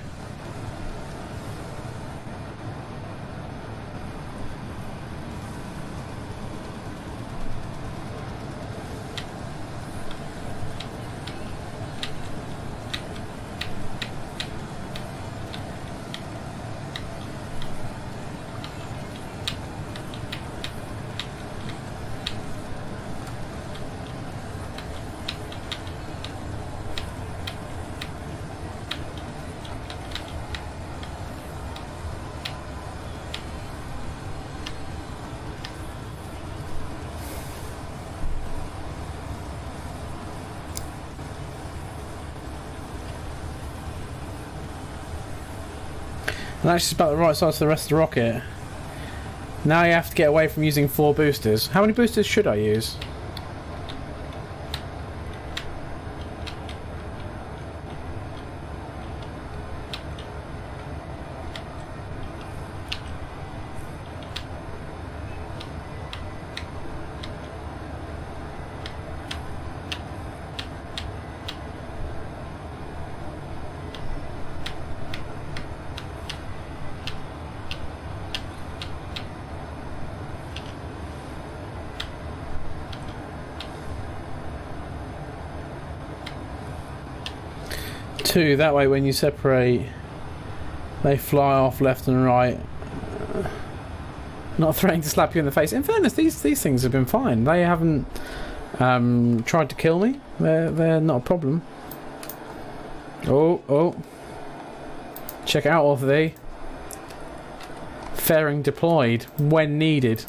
And that's just about the right size for the rest of the rocket. Now you have to get away from using 4 boosters. How many boosters should I use? Two, that way when you separate they fly off left and right, not threatening to slap you in the face. In fairness, these things have been fine. They haven't tried to kill me. They're not a problem. Oh, check it out, off the fairing deployed when needed.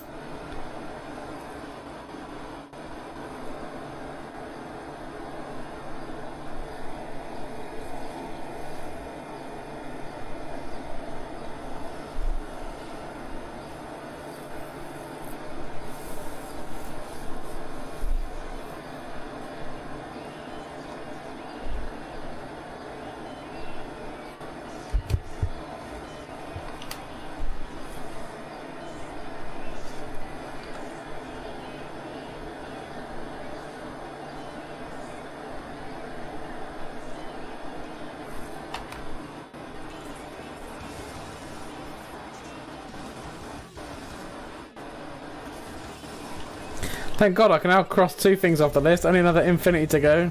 Thank God I can now cross 2 things off the list. Only another infinity to go.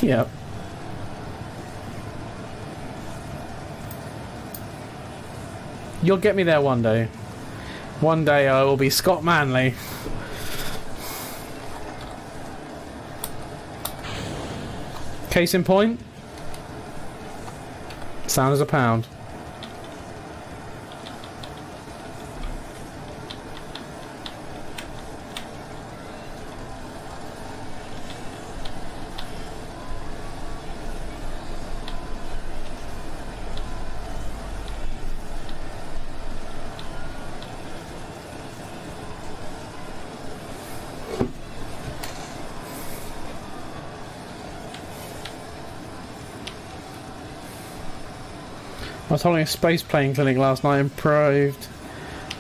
Yep. You'll get me there one day. One day I will be Scott Manley. Case in point. Sound as a pound. I was holding a space plane clinic last night. Improved,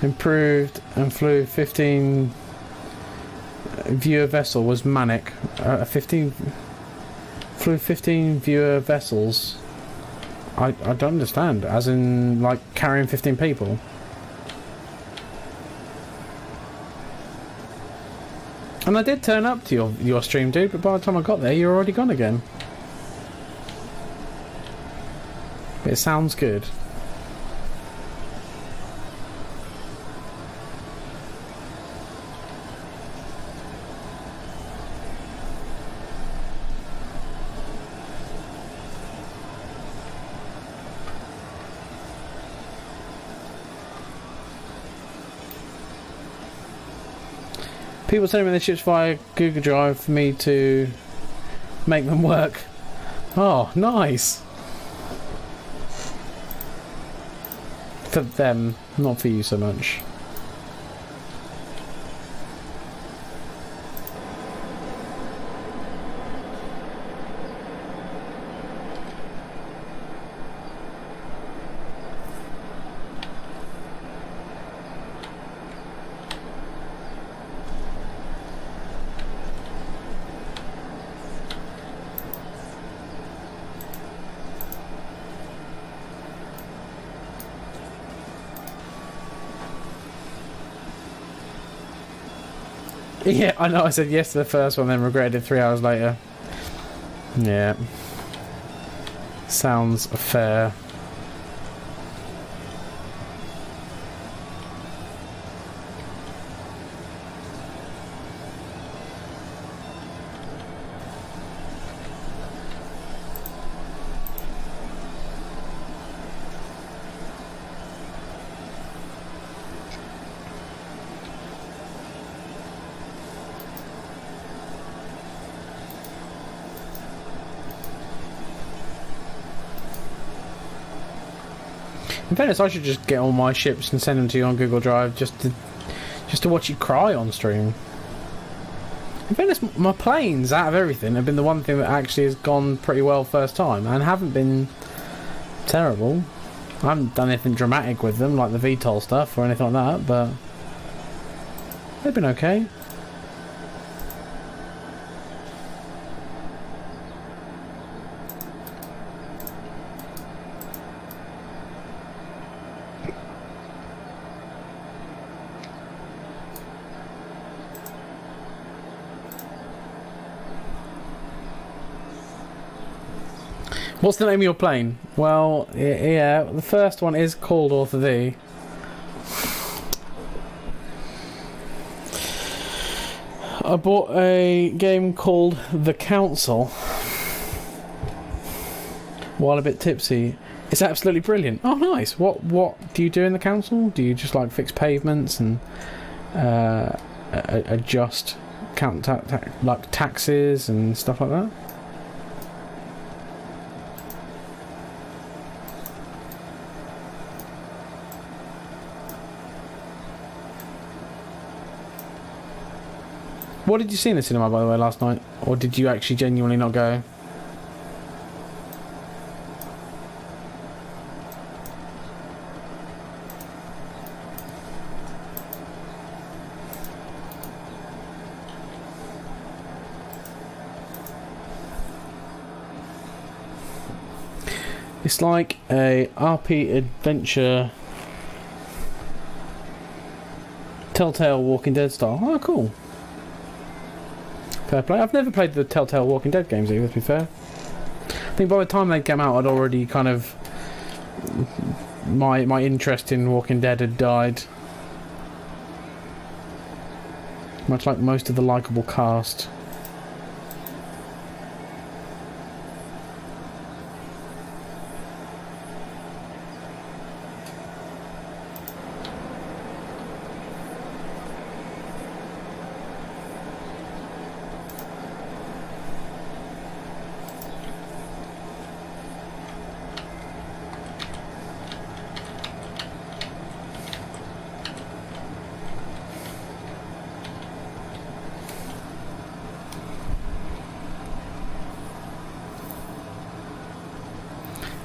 and flew 15 viewer vessel. Was manic. 15 flew 15 viewer vessels. I don't understand. As in, like carrying 15 people. And I did turn up to your stream, dude. But by the time I got there, you're already gone again. It sounds good. People sending me the chips via Google Drive for me to make them work. Oh, nice. For them, not for you so much. Yeah, I know I said yes to the first one, then regretted it 3 hours later. Yeah. Sounds fair. In fairness, I should just get all my ships and send them to you on Google Drive just to watch you cry on stream. In fairness, my planes, out of everything, have been the one thing that actually has gone pretty well first time and haven't been terrible. I haven't done anything dramatic with them, like the VTOL stuff or anything like that, but they've been okay. What's the name of your plane? Well, yeah, the first one is called Author Thee. I bought a game called The Council while a bit tipsy. It's absolutely brilliant. Oh, nice. What do you do in the council? Do you just like fix pavements and adjust like taxes and stuff like that? What did you see in the cinema, by the way, last night? Or did you actually genuinely not go? It's like a RP adventure Telltale Walking Dead style. Oh, cool. Fair play. I've never played the Telltale Walking Dead games either, to be fair. I think by the time they came out, I'd already kind of... My interest in Walking Dead had died. Much like most of the likeable cast.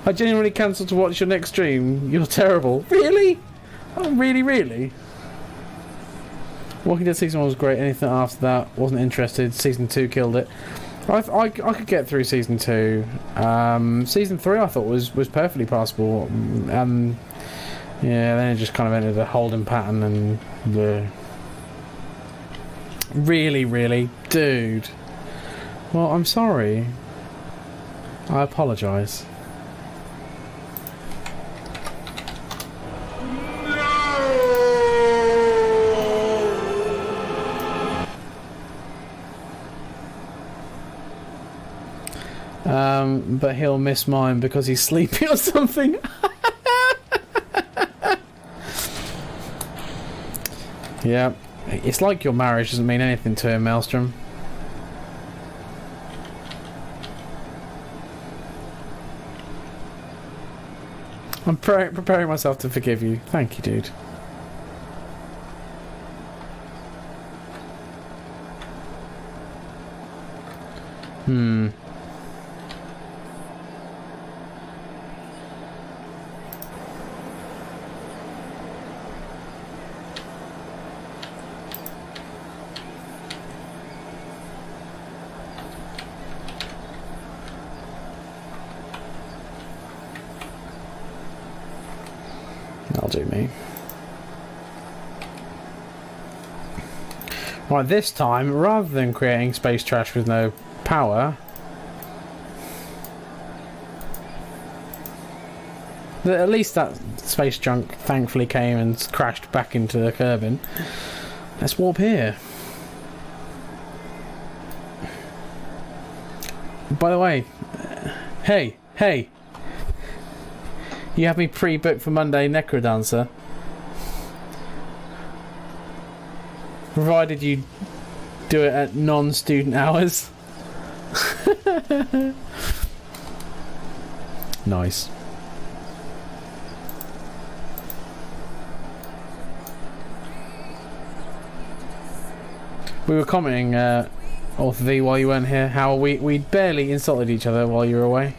I genuinely cancelled to watch your next stream. You're terrible. Really? Oh, really? Walking Dead Season 1 was great. Anything after that, wasn't interested. Season 2 killed it. I could get through Season 2. Season 3 I thought was perfectly passable. Yeah, then it just kind of entered a holding pattern and... Really? Dude. Well, I'm sorry. I apologise. But he'll miss mine because he's sleepy or something. Yeah, it's like your marriage doesn't mean anything to him, Maelstrom. I'm preparing myself to forgive you. Thank you, dude. That'll do me. Right, this time, rather than creating space trash with no power, at least that space junk thankfully came and crashed back into the Kerbin. Let's warp here. By the way, hey! You have me pre-booked for Monday Necrodancer. Provided you do it at non-student hours. Nice. We were commenting, Author V, while you weren't here, how we barely insulted each other while you were away.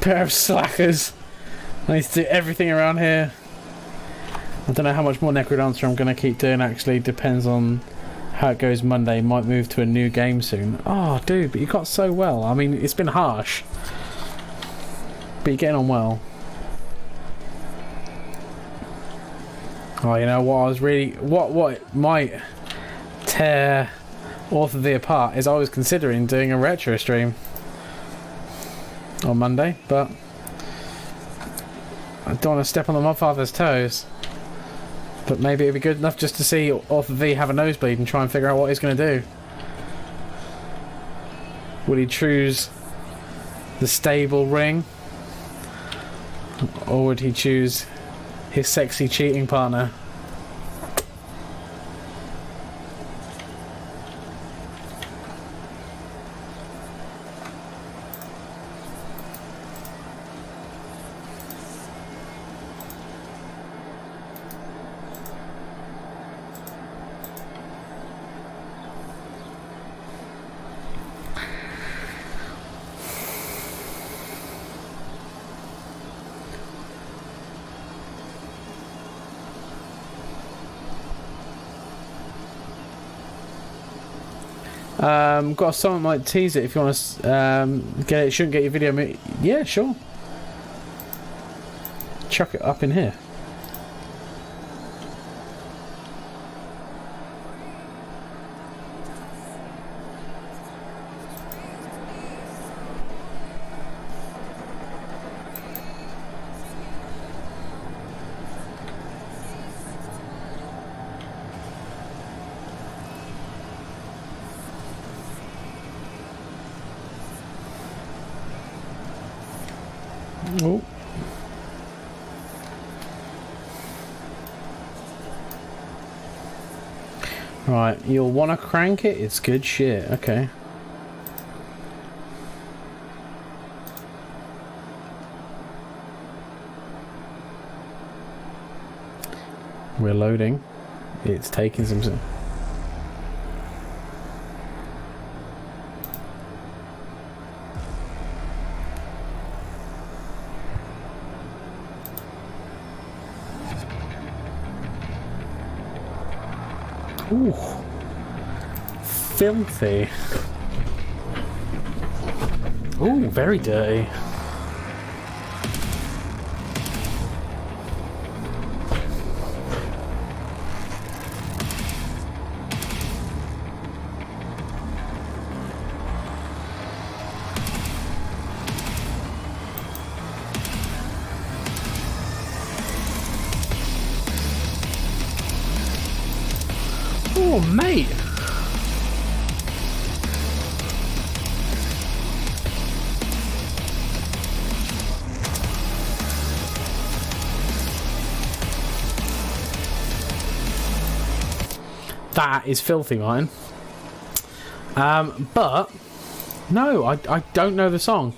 Pair of slackers. I need to do everything around here. I don't know how much more Necrodancer I'm going to keep doing, actually. Depends on how it goes Monday. Might move to a new game soon. Oh, dude, but you got so well. I mean, it's been harsh. But you're getting on well. Oh, you know what I was really... What might tear Author V apart is I was considering doing a retro stream on Monday, but I don't want to step on the Mudfather's toes. But maybe it'd be good enough just to see Author V have a nosebleed and try and figure out what he's going to do. Will he choose the stable ring? Or would he choose his sexy cheating partner? Got something like tease it if you want to get it. Shouldn't get your video. Yeah, sure. Chuck it up in here. Oh. Right, you'll want to crank it? It's good shit, okay. We're loading. It's taking some... Ooh, filthy. Ooh, very dirty. Oh, mate! That is filthy, Ryan. But no, I don't know the song.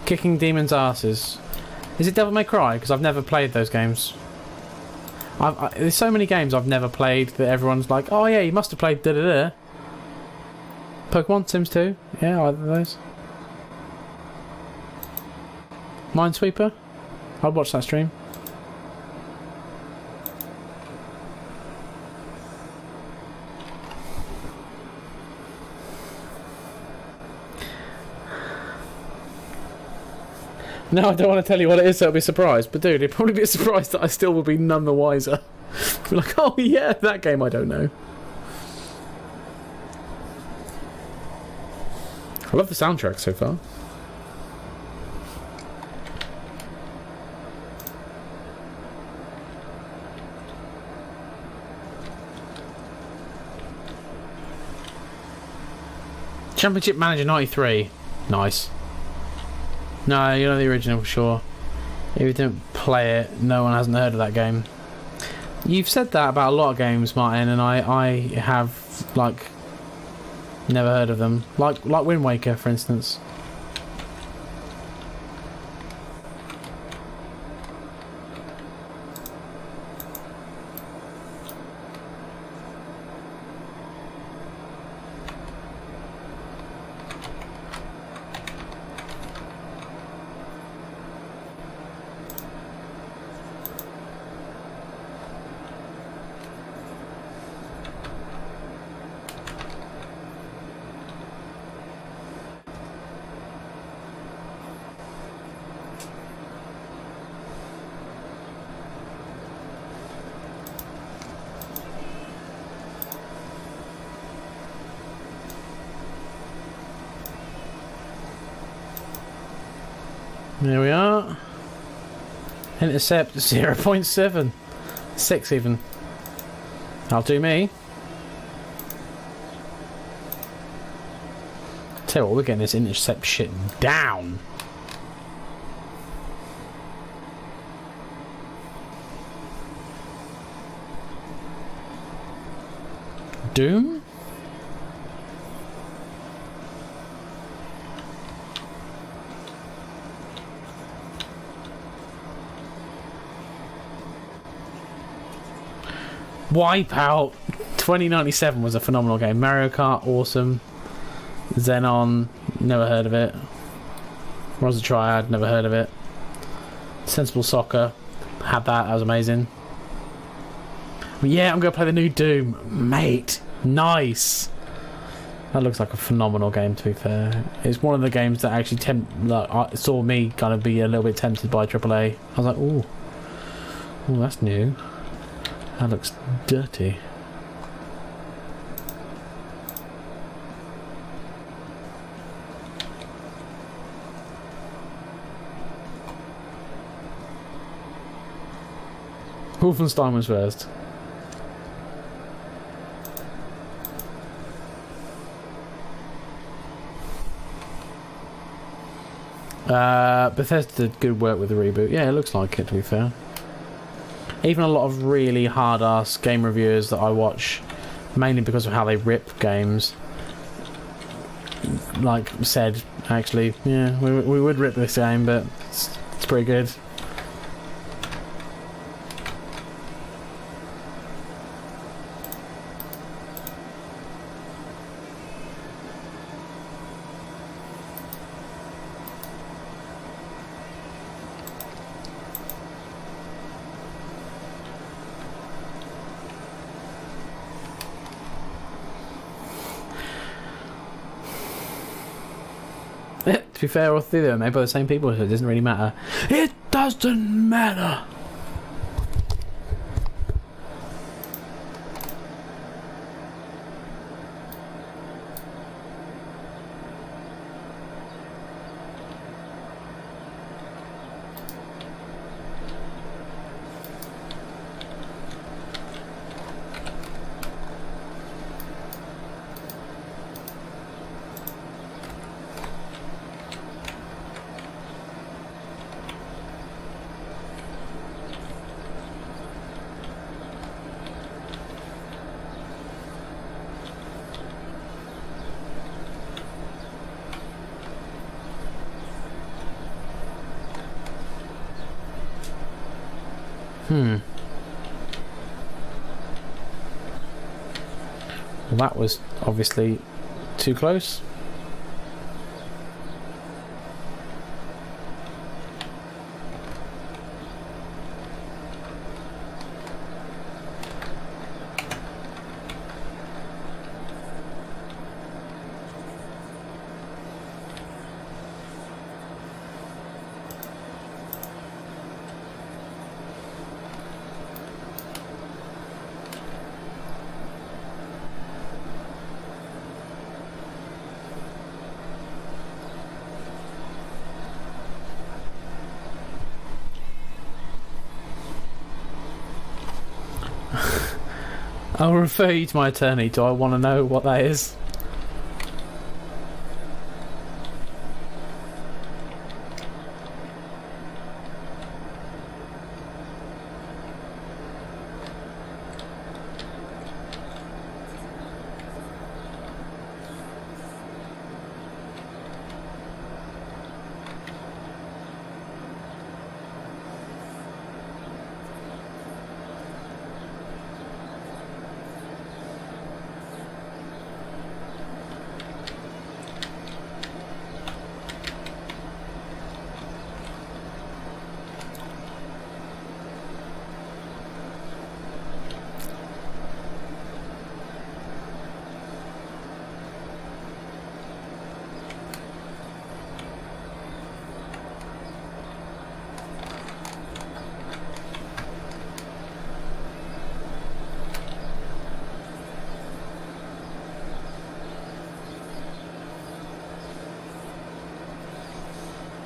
Kicking demons' asses. Is it Devil May Cry? Because I've never played those games. There's so many games I've never played that everyone's like, oh yeah, you must have played da-da-da. Pokemon, Sims 2, yeah, either of those. Minesweeper, I'd watch that stream. No, I don't want to tell you what it is, so it'll be a surprise. But dude, it'd probably be a surprise that I still will be none the wiser. Be like, oh yeah, that game I don't know. I love the soundtrack so far. Championship Manager 93. Nice. No, you know the original for sure. If you didn't play it, no one hasn't heard of that game. You've said that about a lot of games, Martin, and I have, like, never heard of them. Like Wind Waker, for instance. There we are. Intercept 0.7. 6 even. That'll do me. Tell you what, we're getting this intercept shit down. Doom? Wipeout 2097 was a phenomenal game. Mario Kart, awesome. Xenon, never heard of it. Was a Triad, never heard of it. Sensible Soccer, had that was amazing. But yeah, I'm gonna play the new Doom, mate. Nice. That looks like a phenomenal game, to be fair. It's one of the games that actually saw me kind of be a little bit tempted by AAA. I was like, ooh. Oh, that's new. That looks dirty. Wolfenstein was first. Bethesda did good work with the reboot. Yeah, it looks like it, to be fair. Even a lot of really hard-ass game reviewers that I watch, mainly because of how they rip games, like said, actually, yeah, we would rip this game, but it's pretty good. To be fair, all three of them are made by the same people, so it doesn't really matter. It doesn't matter! Well, that was obviously too close. I'll refer you to my attorney. Do I want to know what that is?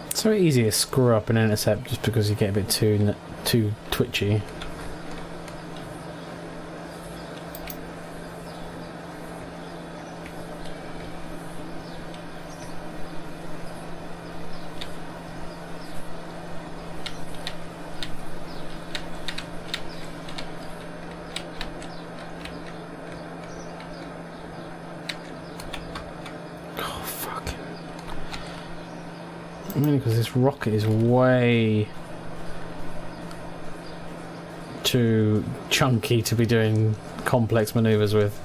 It's so easy to screw up an intercept just because you get a bit too twitchy. Mainly because this rocket is way too chunky to be doing complex maneuvers with.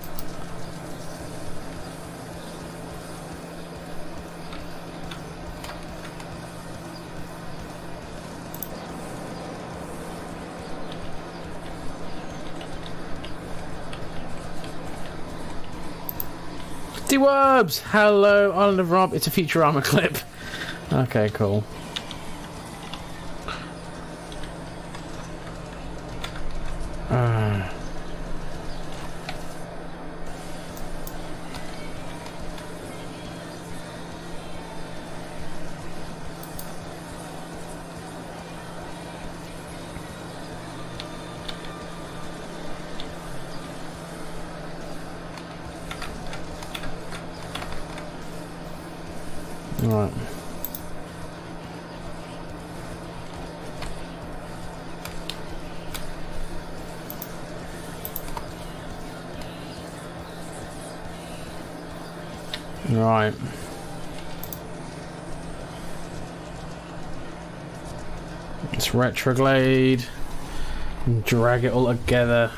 D-Wobs! Hello, Island of Rob. It's a Futurama clip. Okay, cool. Right. Right. Let's retrograde and drag it all together.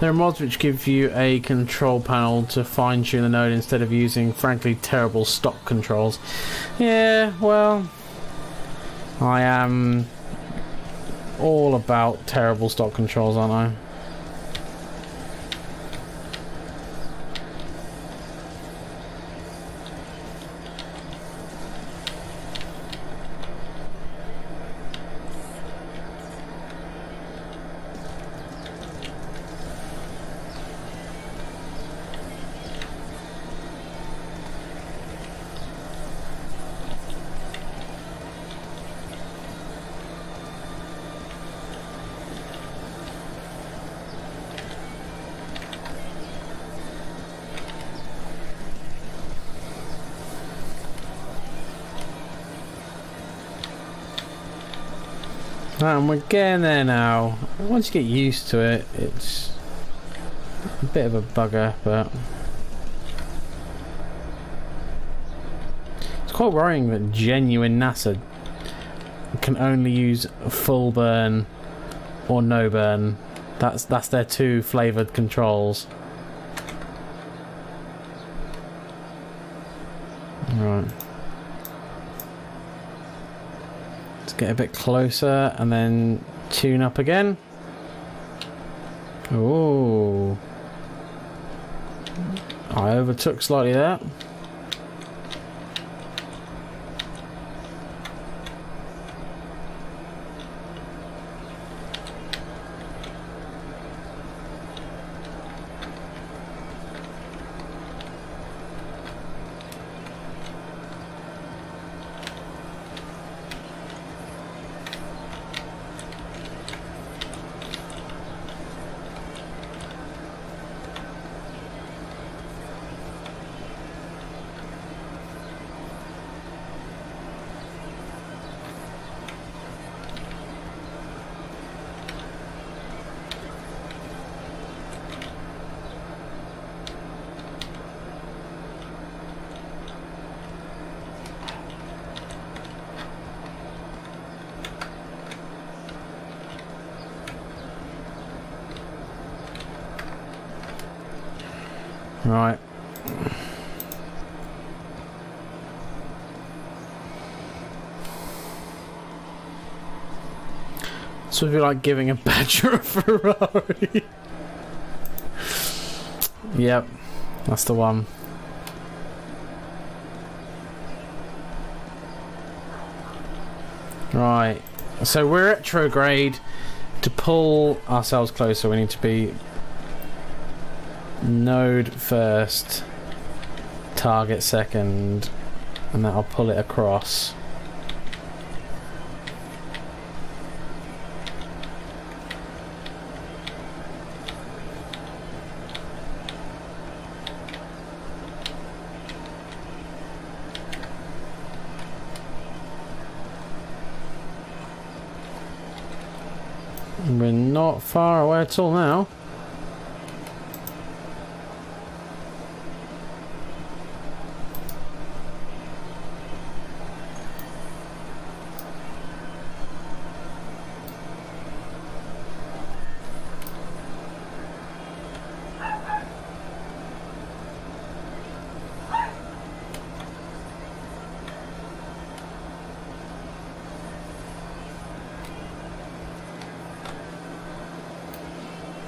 There are mods which give you a control panel to fine-tune the node instead of using, frankly, terrible stock controls. Yeah, well, I am all about terrible stock controls, aren't I? And we're getting there now. Once you get used to it, it's a bit of a bugger, but it's quite worrying that genuine NASA can only use full burn or no burn. That's their two flavoured controls. Right. Get a bit closer and then tune up again. Ooh. I overtook slightly there. Right. So it'd be like giving a badger a Ferrari. Yep, that's the one. Right. So we're retrograde. To pull ourselves closer, we need to be node first, target second, and that'll pull it across. We're not far away at all now.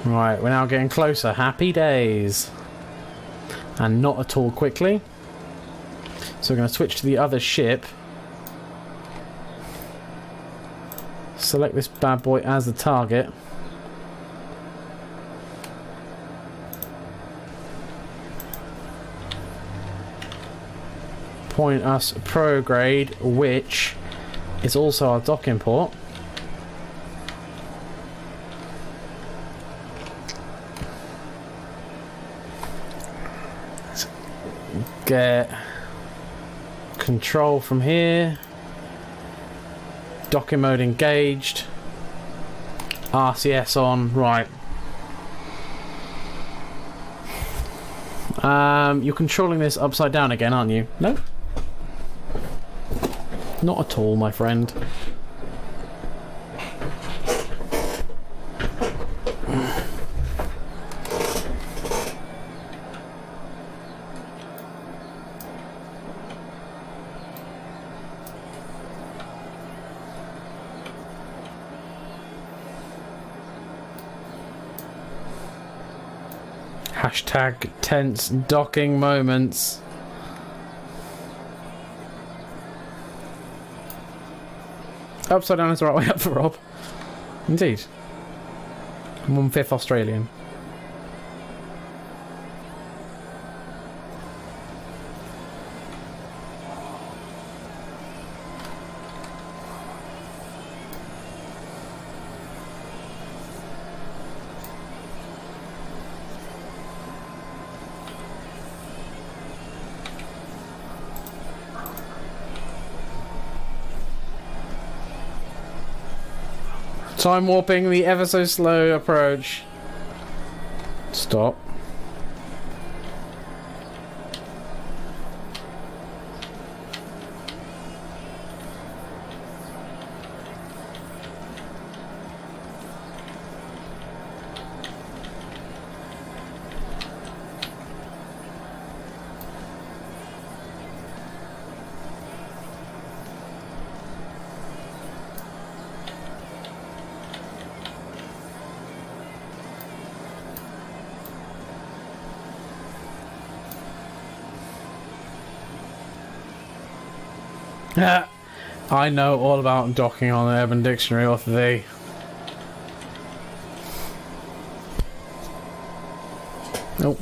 Right, we're now getting closer. Happy days. And not at all quickly. So we're going to switch to the other ship. Select this bad boy as the target. Point us prograde, which is also our docking port. Let's get control from here. Docking mode engaged. RCS on. Right. You're controlling this upside down again, aren't you? No? Not at all, my friend. Hashtag tense docking moments. Upside down is the right way up for Rob. Indeed. I'm 1/5 Australian. Time warping the ever so slow approach. Stop. I know all about docking on the Urban Dictionary off the. Nope.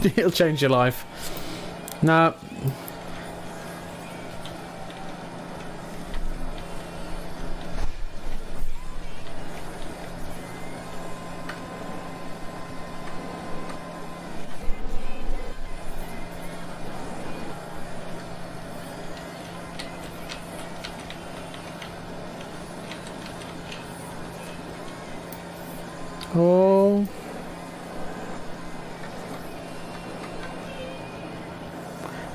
It'll change your life. No. Oh.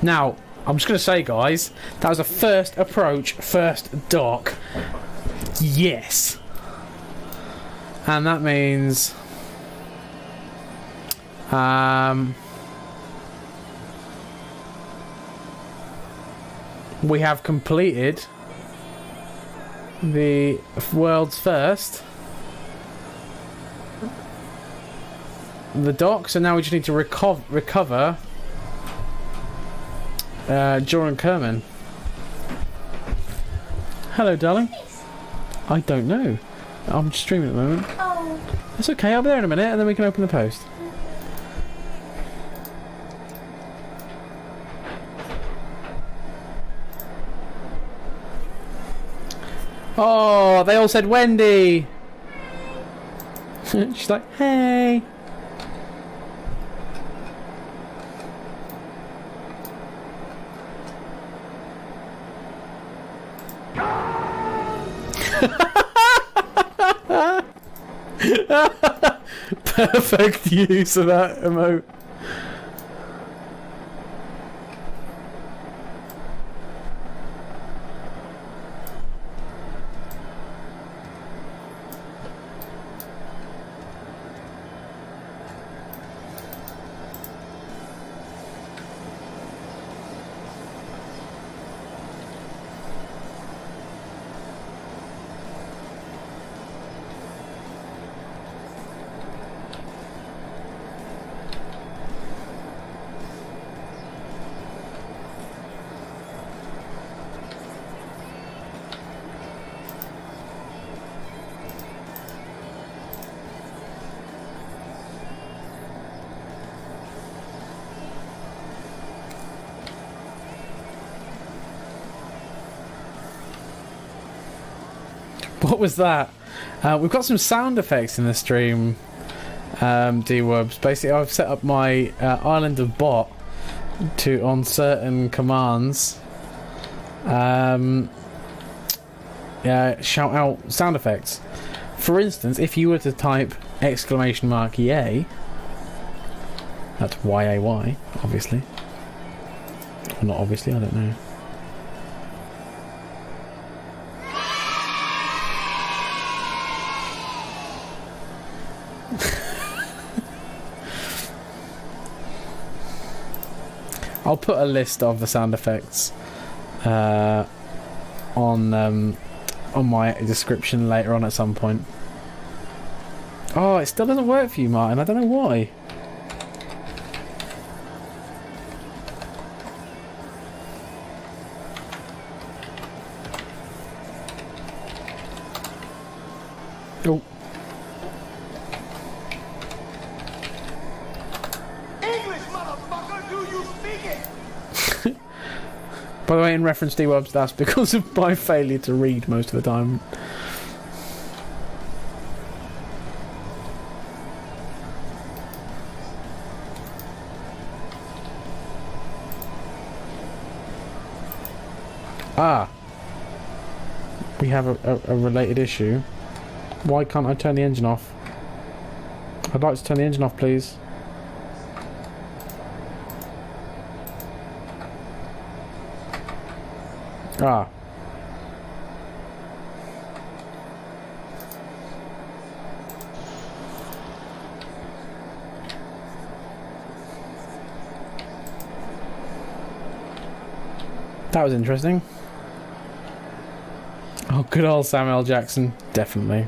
Now, I'm just going to say, guys, that was a first approach, first dock. Yes. And that means... we have completed the world's first... the dock, so now we just need to recover Joran Kerman. Hello, darling. I don't know. I'm streaming at the moment. Oh. That's okay, I'll be there in a minute and then we can open the post. Oh, they all said Wendy! She's like, hey! Perfect use of that emote. What was that? We've got some sound effects in the stream, D-Wubs. Basically, I've set up my island of bot to on certain commands. Shout out sound effects. For instance, if you were to type !yay, that's Y-A-Y, obviously. Or not obviously, I don't know. I'll put a list of the sound effects on my description later on at some point. Oh, it still doesn't work for you, Martin. I don't know why. Oh. English, motherfucker, do you speak it? By the way, in reference to D-Wubs, that's because of my failure to read most of the time. Ah. We have a related issue. Why can't I turn the engine off? I'd like to turn the engine off, please. Ah. That was interesting. Oh, good old Samuel L. Jackson. Definitely.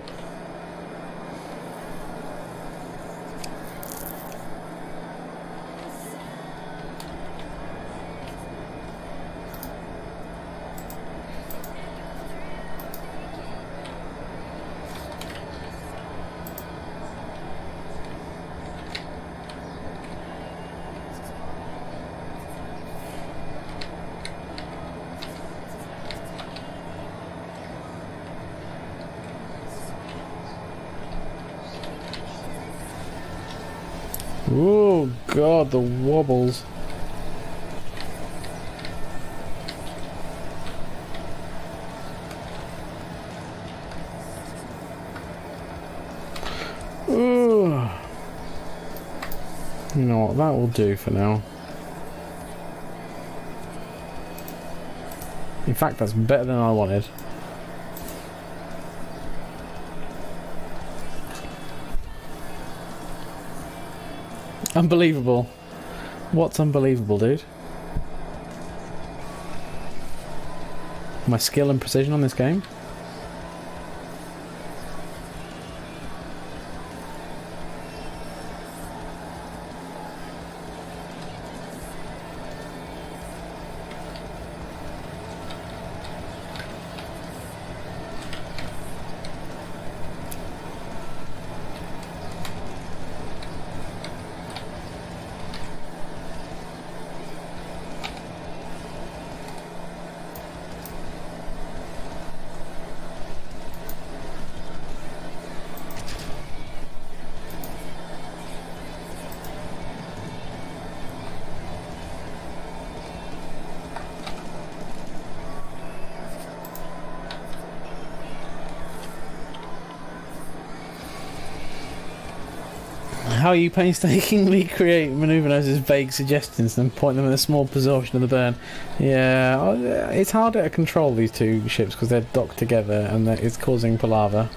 Oh god, the wobbles. Ooh. You know what, that will do for now. In fact, that's better than I wanted. Unbelievable. What's unbelievable, dude? My skill and precision on this game? How you painstakingly create maneuver notes as vague suggestions and point them at a small portion of the burn. Yeah, it's harder to control these two ships because they're docked together and it's causing palaver.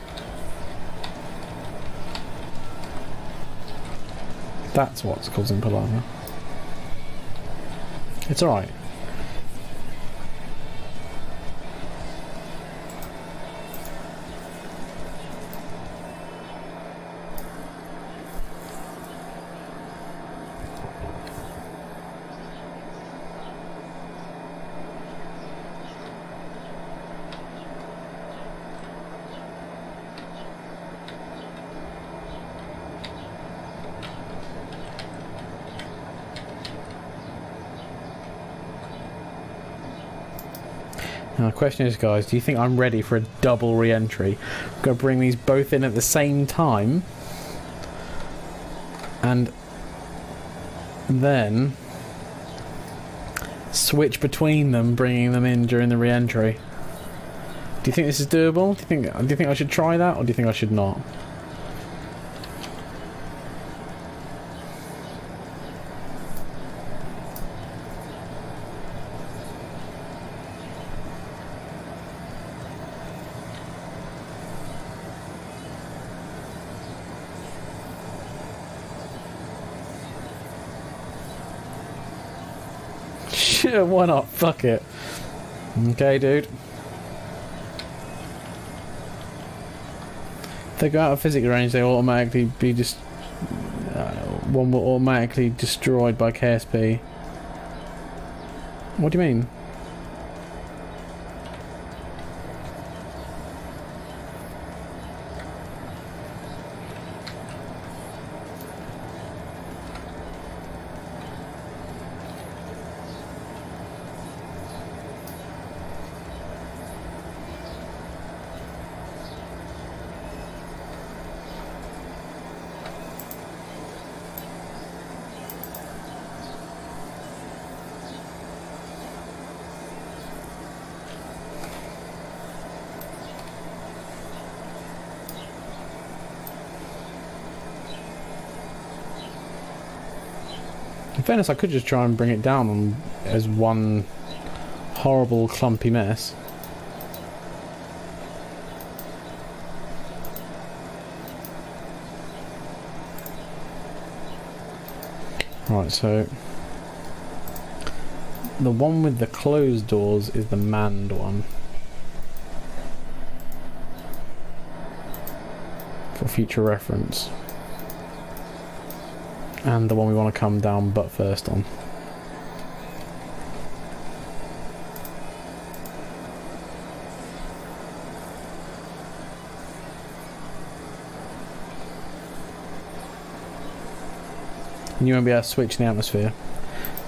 That's what's causing palaver. It's alright. Now the question is, guys, do you think I'm ready for a double re-entry? I'm going to bring these both in at the same time. And then switch between them, bringing them in during the re-entry. Do you think this is doable? Do you think I should try that, or do you think I should not? Sure, why not? Fuck it. Okay, dude. If they go out of physics range, they automatically be just... one will automatically destroyed by KSP. What do you mean? In fairness, I could just try and bring it down as one horrible clumpy mess. Right, so the one with the closed doors is the manned one. For future reference. And the one we want to come down butt first on. And you won't be able to switch the atmosphere.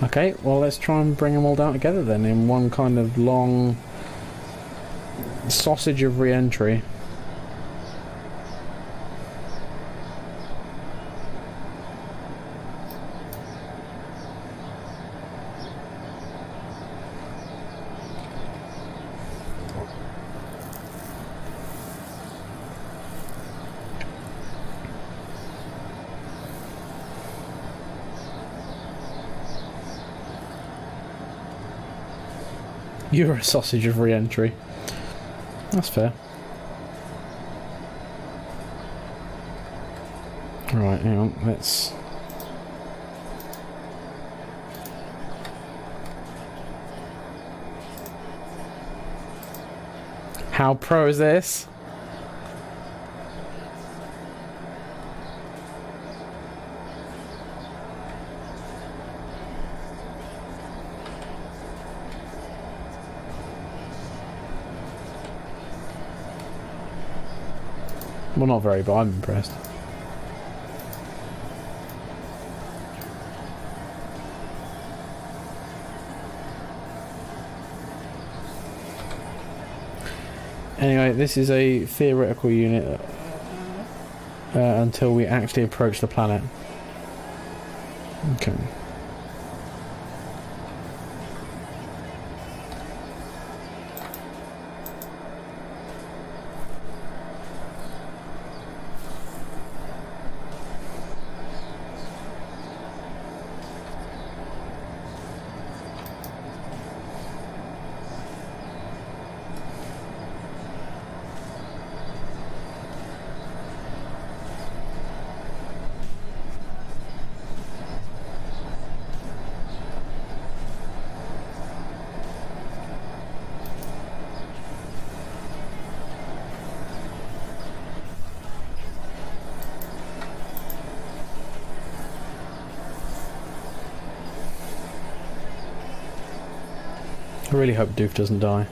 Okay, well let's try and bring them all down together then in one kind of long sausage of re-entry. You're a sausage of re-entry. That's fair. Right, hang on, let's... How pro is this? Well, not very, but I'm impressed. Anyway, this is a theoretical unit until we actually approach the planet. Okay. I really hope Doof doesn't die.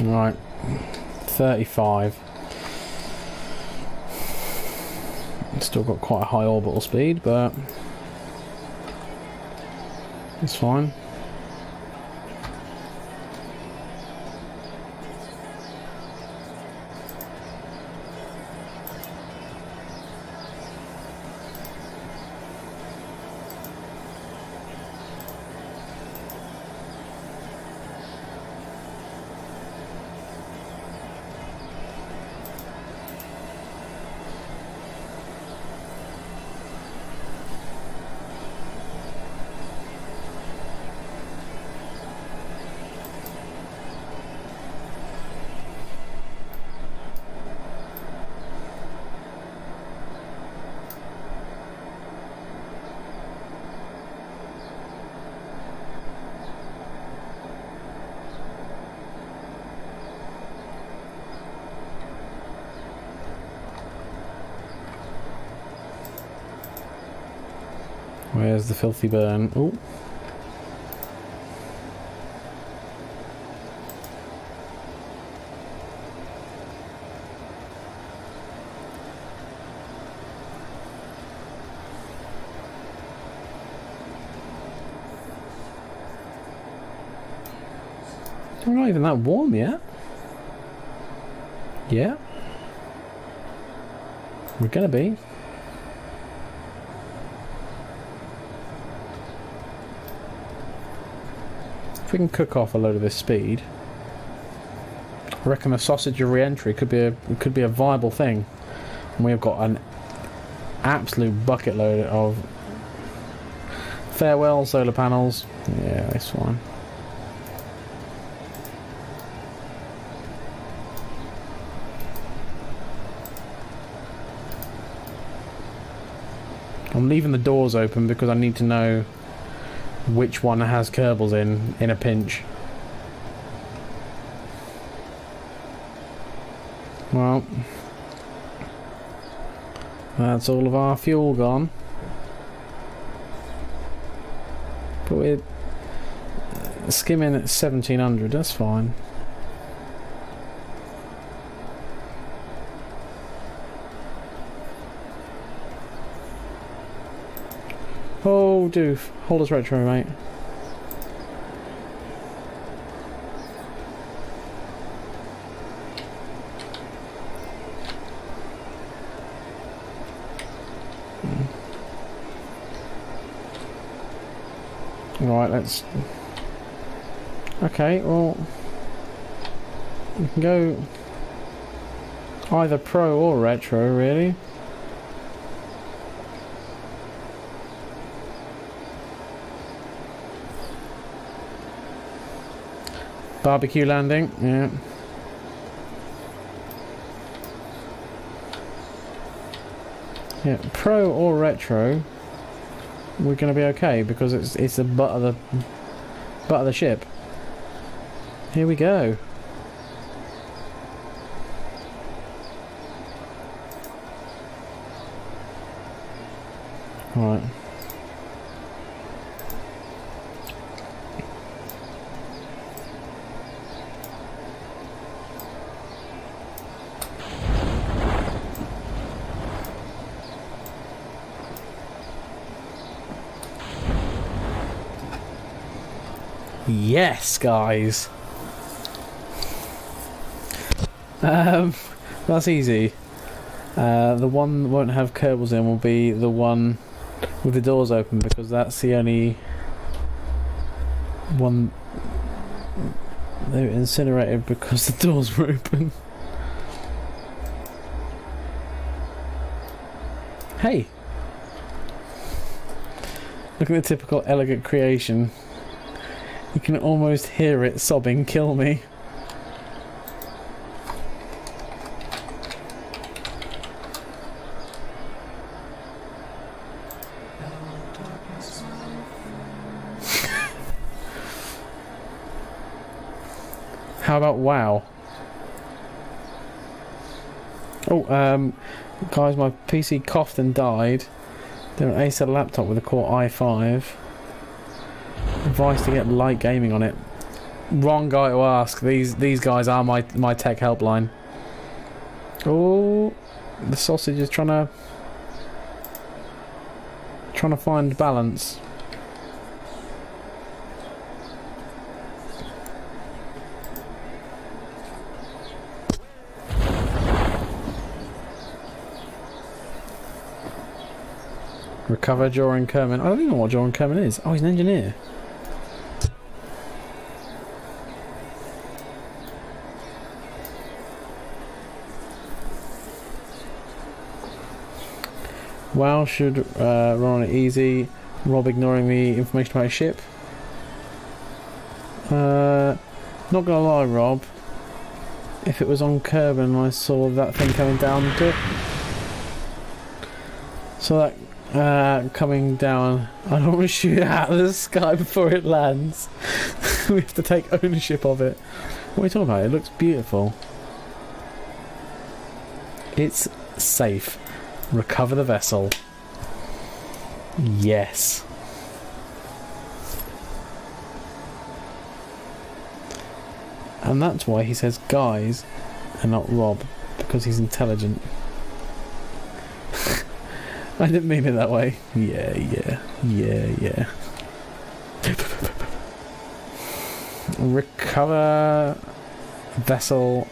Right, 35. Still got quite a high orbital speed, but it's fine. Where's the filthy burn? Oh. We're not even that warm yet. Yeah. We're gonna be. If we can cook off a load of this speed, I reckon a sausage of re-entry could be a viable thing. And we've got an absolute bucket load of farewell solar panels. Yeah, that's fine. I'm leaving the doors open because I need to know which one has Kerbals in a pinch. Well, that's all of our fuel gone. But we're skimming at 1700, that's fine. Oh, doof. Hold us retro, mate. Right, let's... Okay, well... We can go... either pro or retro, really. Barbecue landing, yeah. Yeah, pro or retro, we're going to be okay because it's the butt of the ship. Here we go. All right. Yes, guys. That's easy. The one that won't have Kerbals in will be the one with the doors open because that's the only one they were incinerated because the doors were open. Hey! Look at the typical elegant creation. You can almost hear it sobbing, "Kill me." How about wow? Oh, guys, my PC coughed and died. They're an Acer laptop with a Core i5. Advice to get light gaming on it. Wrong guy to ask. These guys are my tech helpline. Oh, the sausage is trying to find balance. Recover Joran Kerman. I don't even know what Joran Kerman is. Oh, he's an engineer. Wow, should run on it easy. Rob ignoring the information about his ship. Not gonna lie, Rob. If it was on Kerbal and I saw that thing coming down to it. So that coming down, I don't want to shoot it out of the sky before it lands. We have to take ownership of it. What are you talking about? It looks beautiful. It's safe. Recover the vessel. Yes. And that's why he says guys and not Rob, because he's intelligent. I didn't mean it that way. Yeah. Recover vessel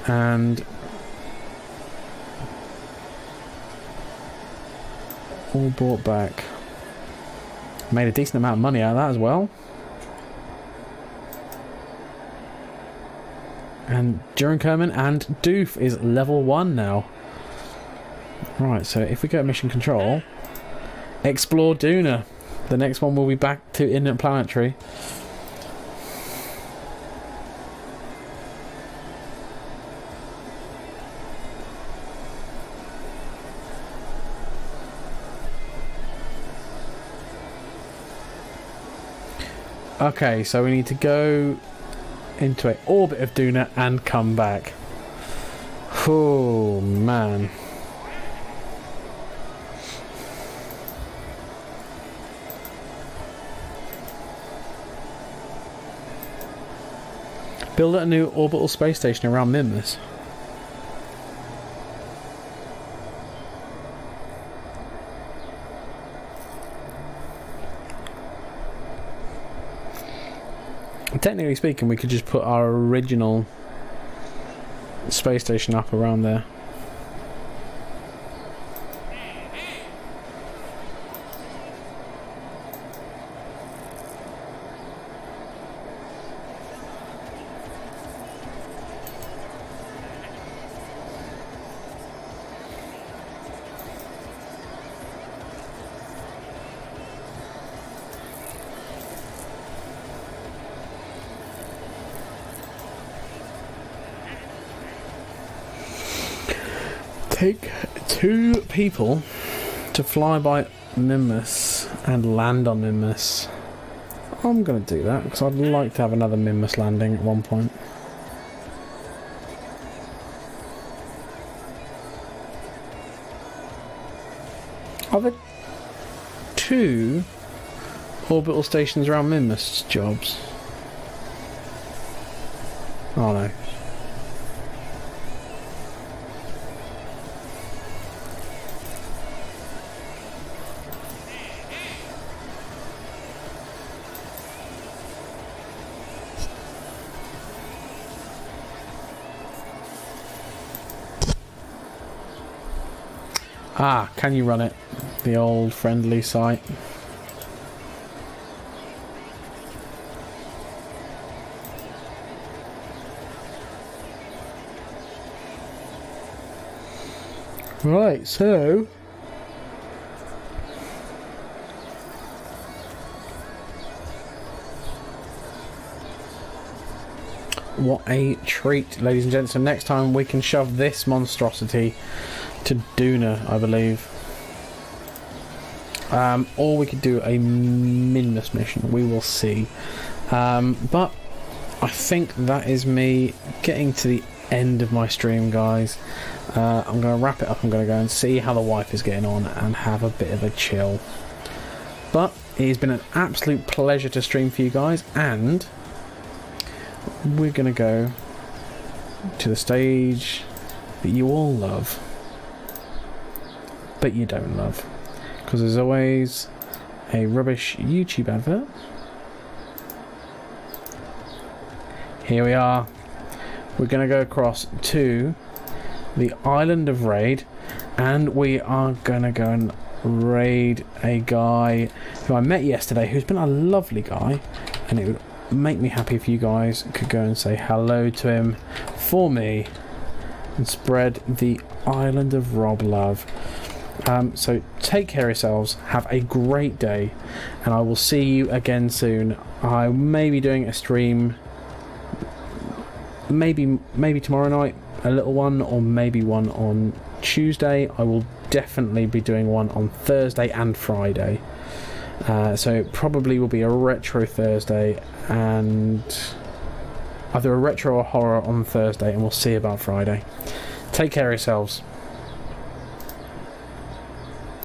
and all brought back. Made a decent amount of money out of that as well. And Joran Kerman and Doof is level 1 now. Right, so if we go to mission control, explore Duna. The next one will be back to Interplanetary. Okay, so we need to go into an orbit of Duna and come back. Oh man. Build a new orbital space station around Mimas. Technically speaking, we could just put our original space station up around there. Take 2 people to fly by Mimas and land on Mimas. I'm going to do that because I'd like to have another Mimas landing at one point. Are there 2 orbital stations around Mimas jobs? Oh no. Ah, can you run it? The old friendly site. Right, so what a treat, ladies and gents. So next time we can shove this monstrosity to Duna, I believe. Or we could do a Mimas mission. We will see. But I think that is me getting to the end of my stream, guys. I'm going to wrap it up. I'm going to go and see how the wife is getting on and have a bit of a chill. But it has been an absolute pleasure to stream for you guys, and we're going to go to the stage that you all love, but you don't love. Because there's always a rubbish YouTube advert. Here we are. We're going to go across to the island of Raid, and we are going to go and raid a guy who I met yesterday, who's been a lovely guy, and it would make me happy if you guys could go and say hello to him for me and spread the island of Rob love. So take care of yourselves, have a great day, and I will see you again soon. I may be doing a stream maybe tomorrow night, a little one, or maybe one on Tuesday. I will definitely be doing one on Thursday and Friday, so it probably will be a retro Thursday and either a retro or horror on Thursday, and we'll see about Friday. Take care of yourselves.